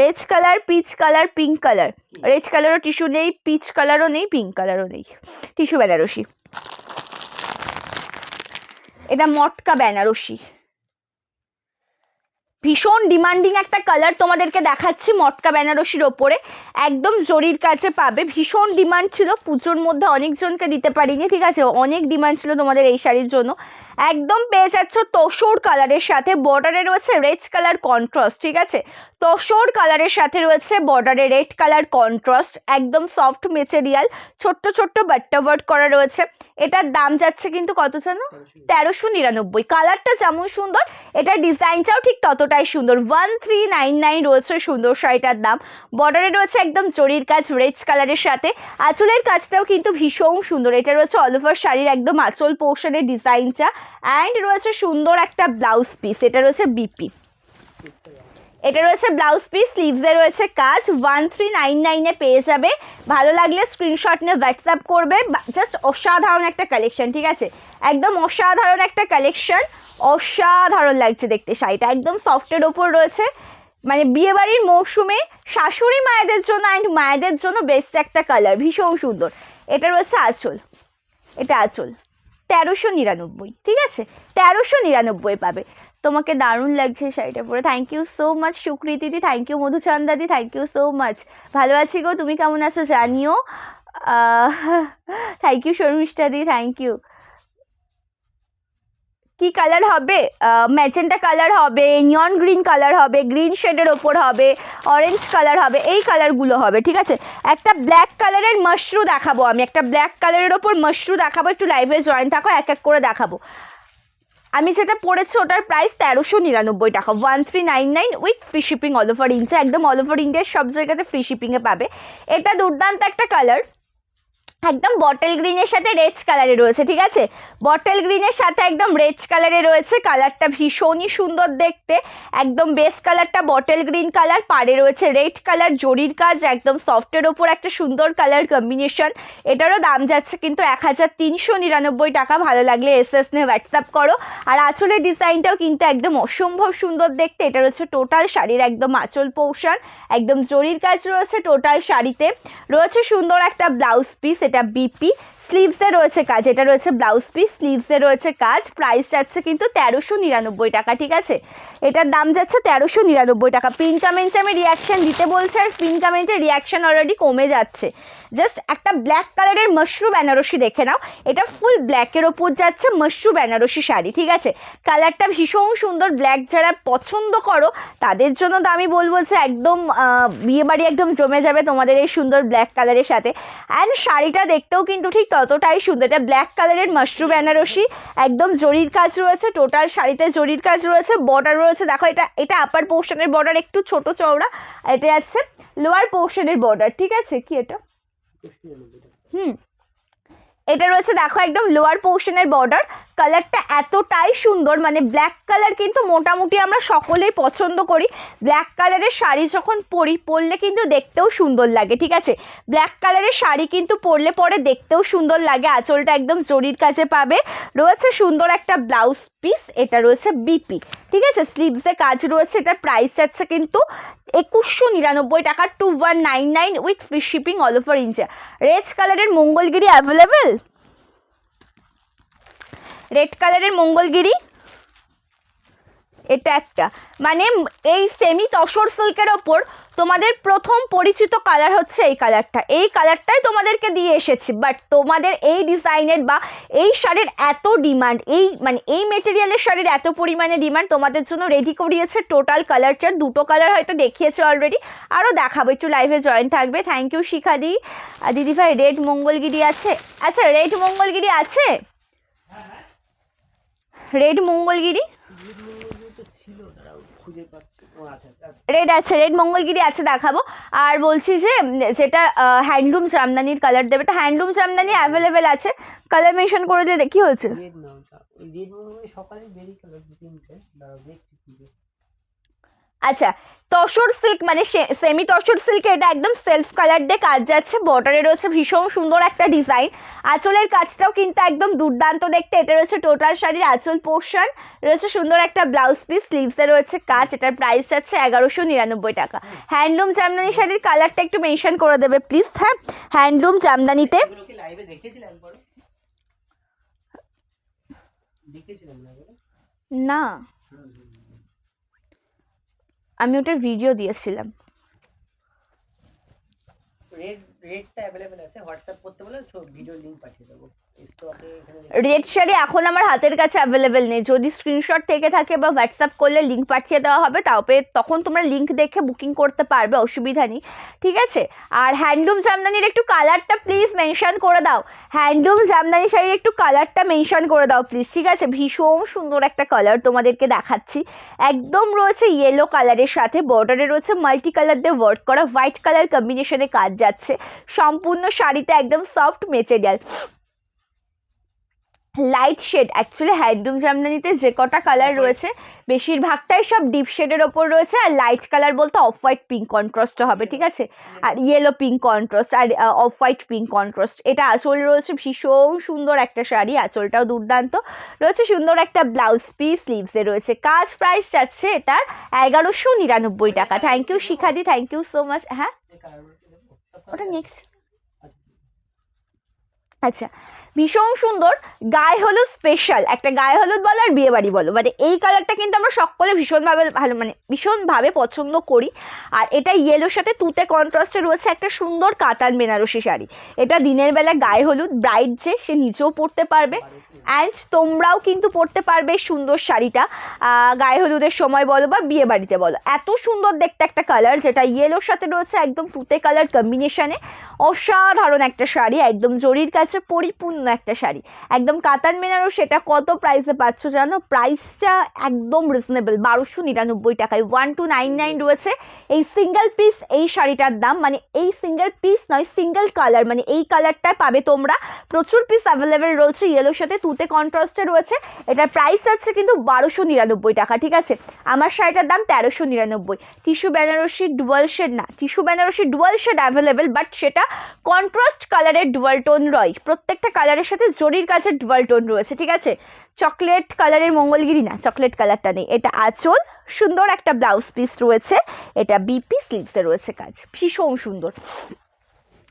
red colour peach colour pink colour, red কালারও টিস্যু নেই, পিচ কালারও নেই, পিঙ্ক কালারও নেই, টিস্যু বেনারসি, এটা মটকা বেনারসি, ভীষণ ডিমান্ডিং একটা কালার তোমাদেরকে দেখাচ্ছি, মটকা বেনারসির ওপরে একদম জরির কাছে পাবে, ভীষণ ডিমান্ড ছিল, পুজোর মধ্যে অনেকজনকে দিতে পারিনি, ঠিক আছে, অনেক ডিমান্ড ছিল তোমাদের এই শাড়ির জন্য। একদম পেয়ে যাচ্ছ তসর কালারের সাথে, বর্ডারে রয়েছে রেড কালার কন্ট্রাস্ট, ঠিক আছে, তসর কালারের সাথে রয়েছে বর্ডারে রেড কালার কন্ট্রাস্ট, একদম সফট মেটেরিয়াল, ছোট্ট ছোট্ট বাট্টা ওয়ার্ক করা রয়েছে। এটার দাম যাচ্ছে কিন্তু কত জানো, 1399। কালারটা যেমন সুন্দর এটার ডিজাইনটাও ঠিক ততটাই সুন্দর, 1399 রয়েছে সুন্দর শাড়িটার দাম। বর্ডারে রয়েছে একদম জরির কাজ রেড কালারের সাথে, আঁচলের কাজটাও কিন্তু ভীষণ সুন্দর, এটা রয়েছে অল ওভার শাড়ির একদম আঁচল পোর্শনের ডিজাইনটা, অ্যান্ড রয়েছে সুন্দর একটা ব্লাউজ পিস, এটা রয়েছে বিপি। এটা রয়েছে ব্লাউজ পিস, স্লিভসে রয়েছে কাজ, 1399-এ পেয়ে যাবে। ভালো লাগলে স্ক্রিনশট নিয়ে হোয়াটসঅ্যাপ করবে। জাস্ট অসাধারণ একটা কালেকশন, ঠিক আছে, একদম অসাধারণ একটা কালেকশন, অসাধারণ লাগছে দেখতে। শাড়িটা একদম সফটের ওপর রয়েছে, মানে বিয়েবাড়ির মৌসুমে শাশুড়ি মায়েদের জন্য অ্যান্ড মায়েদের জন্য বেস্ট একটা কালার, ভীষণ সুন্দর। এটা রয়েছে আঁচল, এটা আঁচল, 1399, ঠিক আছে, 1399 পাবে। তোমাকে দারুণ লাগছে শাড়িটা পরে। Thank you so much Sukriti দি, থ্যাংক ইউ মধুচন্দা দি, থ্যাংক ইউ সো মাচ। ভালো আছি গো, তুমি কেমন আছো জানিও। থ্যাংক ইউ শর্মিষ্ঠা দি, থ্যাংক ইউ। কি কালার হবে? ম্যাজেন্টা কালার হবে, নিয়ন গ্রিন কালার হবে, গ্রিন শেডের ওপর হবে, অরেঞ্জ কালার হবে, এই কালারগুলো হবে, ঠিক আছে। একটা ব্ল্যাক কালারের মাশরু দেখাবো আমি, একটা ব্ল্যাক কালারের ওপর মাশরু দেখাবো, একটু লাইভে জয়েন থাকো, এক এক করে দেখাবো। আমি যেটা পড়েছি ওটার প্রাইস 1399 টাকা, 1399 with free shipping all over India, একদম অল ওভার ইন্ডিয়ার সব জায়গাতে ফ্রি শিপিংয়ে পাবে। এটা দুর্দান্ত একটা কালার, একদম বটল গ্রিনের সাথে রেড কালারে রয়েছে, ঠিক আছে, বটল গ্রিনের সাথে একদম রেড কালারে রয়েছে। কালারটা ভীষণই সুন্দর দেখতে, একদম বেস কালারটা বটল গ্রিন কালার, পাড়ে রয়েছে রেড কালার, জরির কাজ, একদম সফটের ওপর একটা সুন্দর কালার কম্বিনেশন। এটারও দাম যাচ্ছে কিন্তু 1399 টাকা। ভালো লাগলে এসএস নিয়ে হোয়াটসঅ্যাপ করো। আর আঁচলের ডিজাইনটাও কিন্তু একদম অসম্ভব সুন্দর দেখতে। এটা রয়েছে টোটাল শাড়ির একদম আঁচল পোর্শন, একদম জরির কাজ রয়েছে টোটাল শাড়িতে, রয়েছে সুন্দর একটা ব্লাউজ পিস, এটা বিপি, স্লিভসে রয়েছে কাজ, এটা রয়েছে ব্লাউজ পিস, স্লিভসে রয়েছে কাজ। প্রাইস যাচ্ছে কিন্তু 1399 টাকা, ঠিক আছে, এটার দাম যাচ্ছে 1399 টাকা। পিন কমেন্টে আমি রিয়াকশান দিতে বলছি, আর পিন কমেন্টে রিয়াকশান অলরেডি কমে যাচ্ছে। জাস্ট একটা ব্ল্যাক কালারের মাশরু বেনারসি দেখে নাও, এটা ফুল ব্ল্যাকের ওপর যাচ্ছে মাশরু বেনারসি শাড়ি, ঠিক আছে, কালারটা ভীষণ সুন্দর। ব্ল্যাক যারা পছন্দ করো তাদের জন্য তো আমি বলবো যে একদম বিয়েবাড়ি একদম জমে যাবে তোমাদের এই সুন্দর ব্ল্যাক কালারের সাথে। অ্যান্ড শাড়িটা দেখতেও কিন্তু ঠিক ততটাই সুন্দর। এটা ব্ল্যাক কালারের মাশরু বেনারসি, একদম জরির কাজ রয়েছে, টোটাল শাড়িতে জরির কাজ রয়েছে, বর্ডার রয়েছে, দেখো এটা এটা আপার পোর্শনের বর্ডার একটু ছোট চওড়া, এটা যাচ্ছে লোয়ার পোর্শনের বর্ডার, ঠিক আছে। কি এটা? এটা রয়েছে দেখো একদম লোয়ার পোর্শনের বর্ডার। কালারটা এতটাই সুন্দর, মানে ব্ল্যাক কালার কিন্তু মোটামুটি আমরা সকলেই পছন্দ করি। ব্ল্যাক কালারের শাড়ি যখন পরলে কিন্তু দেখতেও সুন্দর লাগে, ঠিক আছে, ব্ল্যাক কালারের শাড়ি কিন্তু পরলে পরে দেখতেও সুন্দর লাগে। আঁচলটা একদম জরির কাছে পাবে, রয়েছে সুন্দর একটা ব্লাউজ পিস, এটা রয়েছে বিপি, ঠিক আছে, স্লিভসে কাজ রয়েছে। এটার প্রাইস যাচ্ছে কিন্তু 2199 টাকা, 2199 with free shipping all over India. Red কালারের মঙ্গলগিরি অ্যাভেলেবেল, রেড কালারের মঙ্গলগিরি, এটা একটা, মানে এই সেমি তসর সিল্কের ওপর তোমাদের প্রথম পরিচিত কালার হচ্ছে এই কালারটা, এই কালারটাই তোমাদেরকে দিয়ে এসেছি। বাট তোমাদের এই ডিজাইনের বা এই শাড়ির এত ডিমান্ড, এই মানে এই মেটেরিয়ালের শাড়ির এত পরিমাণে ডিমান্ড, তোমাদের জন্য রেডি করিয়েছে টোটাল কালার চার্ট। দুটো কালার হয়তো দেখিয়েছে অলরেডি, আরও দেখাবো, একটু লাইভে জয়েন থাকবে। থ্যাংক ইউ শিখা দি। দিদি ভাই রেড মঙ্গলগিরি আছে? আচ্ছা রেড মঙ্গলগিরি আছে, রেড মঙ্গলগিরি রেড আছে, রেড মঙ্গলগিরি আছে, দেখাবো। আর বলছি যে যেটা হ্যান্ডলুম জামদানির কালার দেবে, তো হ্যান্ডলুম জামদানি অ্যাভেলেবেল আছে, কালার মেনশন করে দিয়ে দেখি হচ্ছে। আচ্ছা তসর সিল্ক মানে সেমি তসর সিল্কে এটা একদম সেলফ কালার দিয়ে কাজ যাচ্ছে, বর্ডারে রয়েছে ভীষণ সুন্দর একটা ডিজাইন, আঁচলের কাজটাও কিন্তু একদম দুর্দান্ত দেখতে। এটা রয়েছে টোটাল শাড়ির আঁচল পোর্শন, রয়েছে সুন্দর একটা ব্লাউজ পিস, স্লিভসে রয়েছে কাজ, এটার প্রাইস যাচ্ছে 1199 টাকা। হ্যান্ডলুম জামদানি শাড়ির কালারটা একটু মেনশন করে দেবে প্লিজ। হ্যাঁ হ্যান্ডলুম জামদানিতে না, আমি ওটার ভিডিও দিয়েছিলাম। রেডটা अवेलेबल আছে, হোয়াটসঅ্যাপ করতে বলে ভিডিও লিংক পাঠিয়ে দেবো। রেড শাড়ি এখন আমার হাতের কাছে অ্যাভেলেবেল নেই, যদি স্ক্রিনশট থেকে থাকে বা হোয়াটসঅ্যাপ করলে লিঙ্ক পাঠিয়ে দেওয়া হবে, তখন তোমরা লিঙ্ক দেখে বুকিং করতে পারবে, অসুবিধা নেই, ঠিক আছে। আর হ্যান্ডলুম জামদানির একটু কালারটা প্লিজ মেনশন করে দাও, হ্যান্ডলুম জামদানি শাড়ির একটু কালারটা মেনশন করে দাও প্লিজ, ঠিক আছে। ভীষণ সুন্দর একটা কালার তোমাদেরকে দেখাচ্ছি, একদম রয়েছে ইয়েলো কালারের সাথে, বর্ডারে রয়েছে মাল্টি কালার দিয়ে ওয়ার্ক করা, হোয়াইট কালার কম্বিনেশনে কাজ যাচ্ছে, সম্পূর্ণ শাড়িতে একদম soft material. Light shade, actually handloom জামদানিতে যে কটা কালার রয়েছে বেশিরভাগটাই সব ডিপ শেডের ওপর রয়েছে, আর লাইট কালার বলতে অফ হোয়াইট পিঙ্ক কন্ট্রাস্টটা হবে, ঠিক আছে, আর ইয়েলো পিঙ্ক কন্ট্রাস্ট আর অফ হোয়াইট পিঙ্ক কন্ট্রাস্ট। এটা আঁচল রয়েছে, ভীষণ সুন্দর একটা শাড়ি, আঁচলটাও দুর্দান্ত রয়েছে, সুন্দর একটা ব্লাউজ পিস, স্লিভসে রয়েছে কাজ। প্রাইস যাচ্ছে এটার 1199 টাকা। থ্যাংক ইউ শিখাদি, থ্যাংক ইউ সো মাচ। হ্যাঁ ওটা নেক্সট। আচ্ছা, ভীষণ সুন্দর গায়ে হলুদ স্পেশাল একটা, গায়ে হলুদ বলো আর বিয়ে বাড়ি বলো, মানে এই কালারটা কিন্তু আমরা সকলে ভীষণভাবে ভালো মানে ভীষণভাবে পছন্দ করি। আর এটা ইয়েলোর সাথে তুতে কন্ট্রাস্টে রয়েছে একটা সুন্দর কাতান বেনারসি শাড়ি। এটা দিনের বেলা গায়ে হলুদ, ব্রাইড যে সে নিচেও পরতে পারবে, অ্যান্ড তোমরাও কিন্তু পরতে পারবে সুন্দর শাড়িটা গায়ে হলুদের সময় বলো বা বিয়ে বাড়িতে বলো। এত সুন্দর দেখতে একটা কালার, যেটা ইয়েলোর সাথে রয়েছে একদম তুতে কালার কম্বিনেশনে, অসাধারণ একটা শাড়ি, একদম জরির কাছে পরিপূর্ণ একটা শাড়ি, একদম কাতান বেনারস। সেটা কত প্রাইসে পাচ্ছ জানো? প্রাইসটা একদম রিজনেবল, 1299 টাকায় 1299 রয়েছে এই সিঙ্গেল পিস এই শাড়িটার দাম। মানে এই সিঙ্গেল পিস নয়, সিঙ্গেল কালার, মানে এই কালারটা পাবে তোমরা, প্রচুর পিস অ্যাভেলেবেল রয়েছে, ইয়েলোর সাথে তুতে কন্ট্রাস্টে রয়েছে। এটার প্রাইস আছে কিন্তু 1299 টাকা, ঠিক আছে। আমার শাড়িটার দাম 1399। টিস্যু বেনারসি ডুয়াল শেড না, tissue Banarasi dual shade available, but সেটা কন্ট্রাস্ট কালারের ডুয়াল টোন রয়, প্রত্যেকটা কালারের সাথে জরির কাছে ডুয়াল টোন রয়েছে, ঠিক আছে। চকলেট কালারের মঙ্গলগিরি না, চকলেট কালারটা নেই। এটা আঁচল, সুন্দর একটা ব্লাউজ পিস রয়েছে, এটা বিপি, স্লিভসে রয়েছে কাজ, ভীষণ সুন্দর।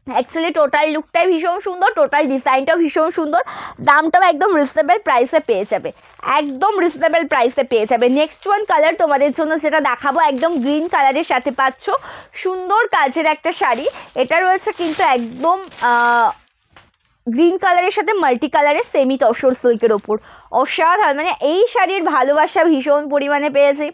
অ্যাকচুয়ালি টোটাল লুকটাই ভীষণ সুন্দর, টোটাল ডিজাইনটাও ভীষণ সুন্দর, দামটাও একদম রিজনেবল প্রাইসে পেয়ে যাবে, একদম রিজনেবল প্রাইসে পেয়ে যাবে। নেক্সট ওয়ান কালার তোমাদের জন্য যেটা দেখাবো, একদম গ্রিন কালারের সাথে পাচ্ছ সুন্দর কাজের একটা শাড়ি। এটা রয়েছে কিন্তু একদম গ্রিন কালারের সাথে মাল্টি কালারের সেমি তসর সিল্কের ওপর, অসাধারণ। মানে এই শাড়ির ভালোবাসা ভীষণ পরিমাণে পেয়েছি,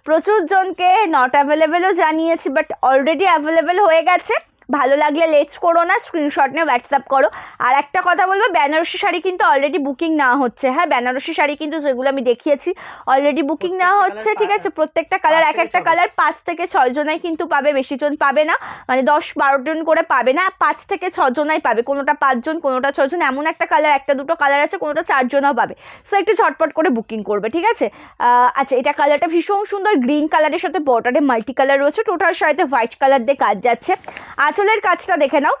প্রচুর জনকে নট অ্যাভেলেবেলও জানিয়েছি, বাট অলরেডি অ্যাভেলেবেল হয়ে গেছে। ভালো লাগলে লেটস করো না, স্ক্রিনশট নিয়ে হোয়াটসঅ্যাপ করো। আর একটা কথা বলবো, বেনারসি শাড়ি কিন্তু অলরেডি বুকিং নেওয়া হচ্ছে, হ্যাঁ বেনারসি শাড়ি কিন্তু যেগুলো আমি দেখিয়েছি অলরেডি বুকিং নেওয়া হচ্ছে, ঠিক আছে। প্রত্যেকটা কালার, এক একটা কালার 5 থেকে 6 জনাই কিন্তু পাবে, বেশি জন পাবে না, মানে 10-12 জন করে পাবে না, 5 থেকে 6 জনাই পাবে, কোনোটা 5 জন কোনোটা 6 জন, এমন একটা কালার, একটা দুটো কালার আছে কোনোটা 4 জনও পাবে। সো একটু ঝটপট করে বুকিং করবে, ঠিক আছে। আচ্ছা, এটা কালারটা ভীষণ সুন্দর, গ্রিন কালারের সাথে বর্ডারে মাল্টি কালার রয়েছে, টোটাল শাড়িতে হোয়াইট কালার দিয়ে কাজ যাচ্ছে। আঁচলের কাজটা দেখে নাও,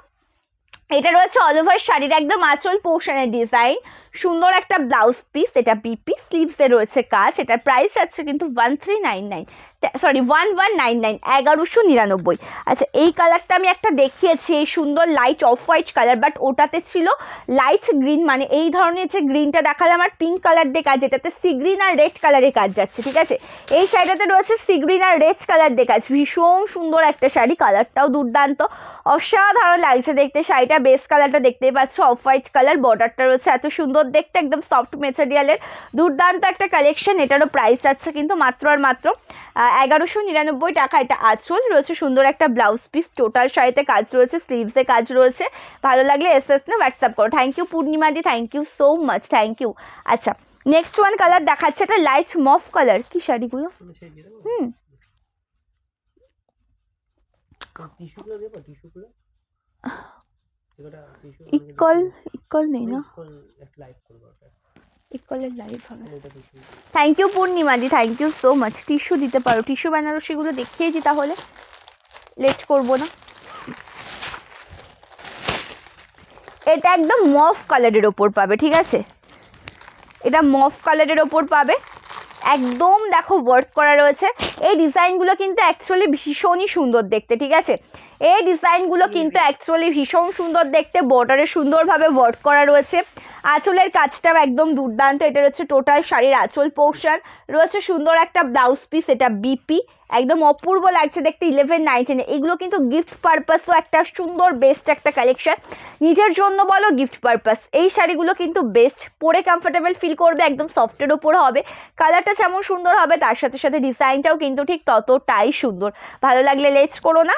এটা রয়েছে অল ওভার শাড়ির একদম আঁচল পোর্শনের ডিজাইন, সুন্দর একটা ব্লাউজ পিস, এটা বিপি, স্লিভসে রয়েছে কাজ। এটার প্রাইস আছে কিন্তু 1399, সরি 1199, 1199। আচ্ছা, এই কালারটা আমি একটা দেখিয়েছি, এই সুন্দর light off white colour, but ওটাতে ছিল লাইট গ্রিন, মানে এই ধরনের যে গ্রিনটা দেখালাম আমার পিঙ্ক কালার দিয়ে কাজ, এটাতে সি গ্রিন আর রেড কালারের কাজ যাচ্ছে, ঠিক আছে। এই শাড়িটাতে রয়েছে সি গ্রিন আর রেড কালার দিয়ে কাজ, ভীষণ সুন্দর একটা শাড়ি, কালারটাও দুর্দান্ত, অসাধারণ লাগছে দেখতে শাড়িটা। বেস কালারটা দেখতেই পাচ্ছ, অফ হোয়াইট কালার, বর্ডারটা রয়েছে এত সুন্দর দেখতে, একদম সফট মেটেরিয়ালের দুর্দান্ত একটা কালেকশন। এটারও প্রাইস আছে কিন্তু মাত্র আর মাত্র 1199 টাকা। এটা আঁচল রয়েছে, সুন্দর একটা ব্লাউজ পিস, টোটাল শাড়িতে কাজ রয়েছে, স্লিভসে কাজ রয়েছে। ভালো লাগলে এসএস না হোয়াটসঅ্যাপ করো। থ্যাংক ইউ পূর্ণিমাদি, thank you so much, thank you. আচ্ছা, নেক্সট ওয়ান কালার দেখাচ্ছে, এটা লাইট মফ কালার। কি শাড়িগুলো? ইকল নেই না, ইকলের লাইট হবে। থ্যাংক ইউ পূর্ণিমাদি, thank you so much. Tissue দিতে পারো, টিস্যু বেনারসিগুলো দেখিয়েছি, তাহলে লেট করবো না। এটা একদম মফ কালারের ওপর পাবে, ঠিক আছে, এটা মফ কালারের ওপর পাবে, একদম দেখো ওয়ার্ক করা রয়েছে। এই ডিজাইনগুলো কিন্তু অ্যাকচুয়ালি ভীষণই সুন্দর দেখতে, ঠিক আছে, এই ডিজাইনগুলো কিন্তু অ্যাকচুয়ালি ভীষণ সুন্দর দেখতে, বর্ডারে সুন্দরভাবে ওয়ার্ক করা রয়েছে। আঁচলের কাজটাও একদম দুর্দান্ত, এটা রয়েছে টোটাল শাড়ির আঁচল পোর্শন, রয়েছে সুন্দর একটা ব্লাউজ পিস, এটা বিপি, একদম অপূর্ব লাগছে দেখতে। 1199, এগুলো কিন্তু গিফট পারপাসও একটা সুন্দর বেস্ট একটা কালেকশন, নিজের জন্য বলো গিফট পারপাস, এই শাড়িগুলো কিন্তু বেস্ট, পরে কমফোর্টেবল ফিল করবে, একদম সফটের ওপর হবে, কালারটা যেমন সুন্দর হবে তার সাথে সাথে ডিজাইনটাও কিন্তু ঠিক ততটাই সুন্দর। ভালো লাগলে লেটস করো না,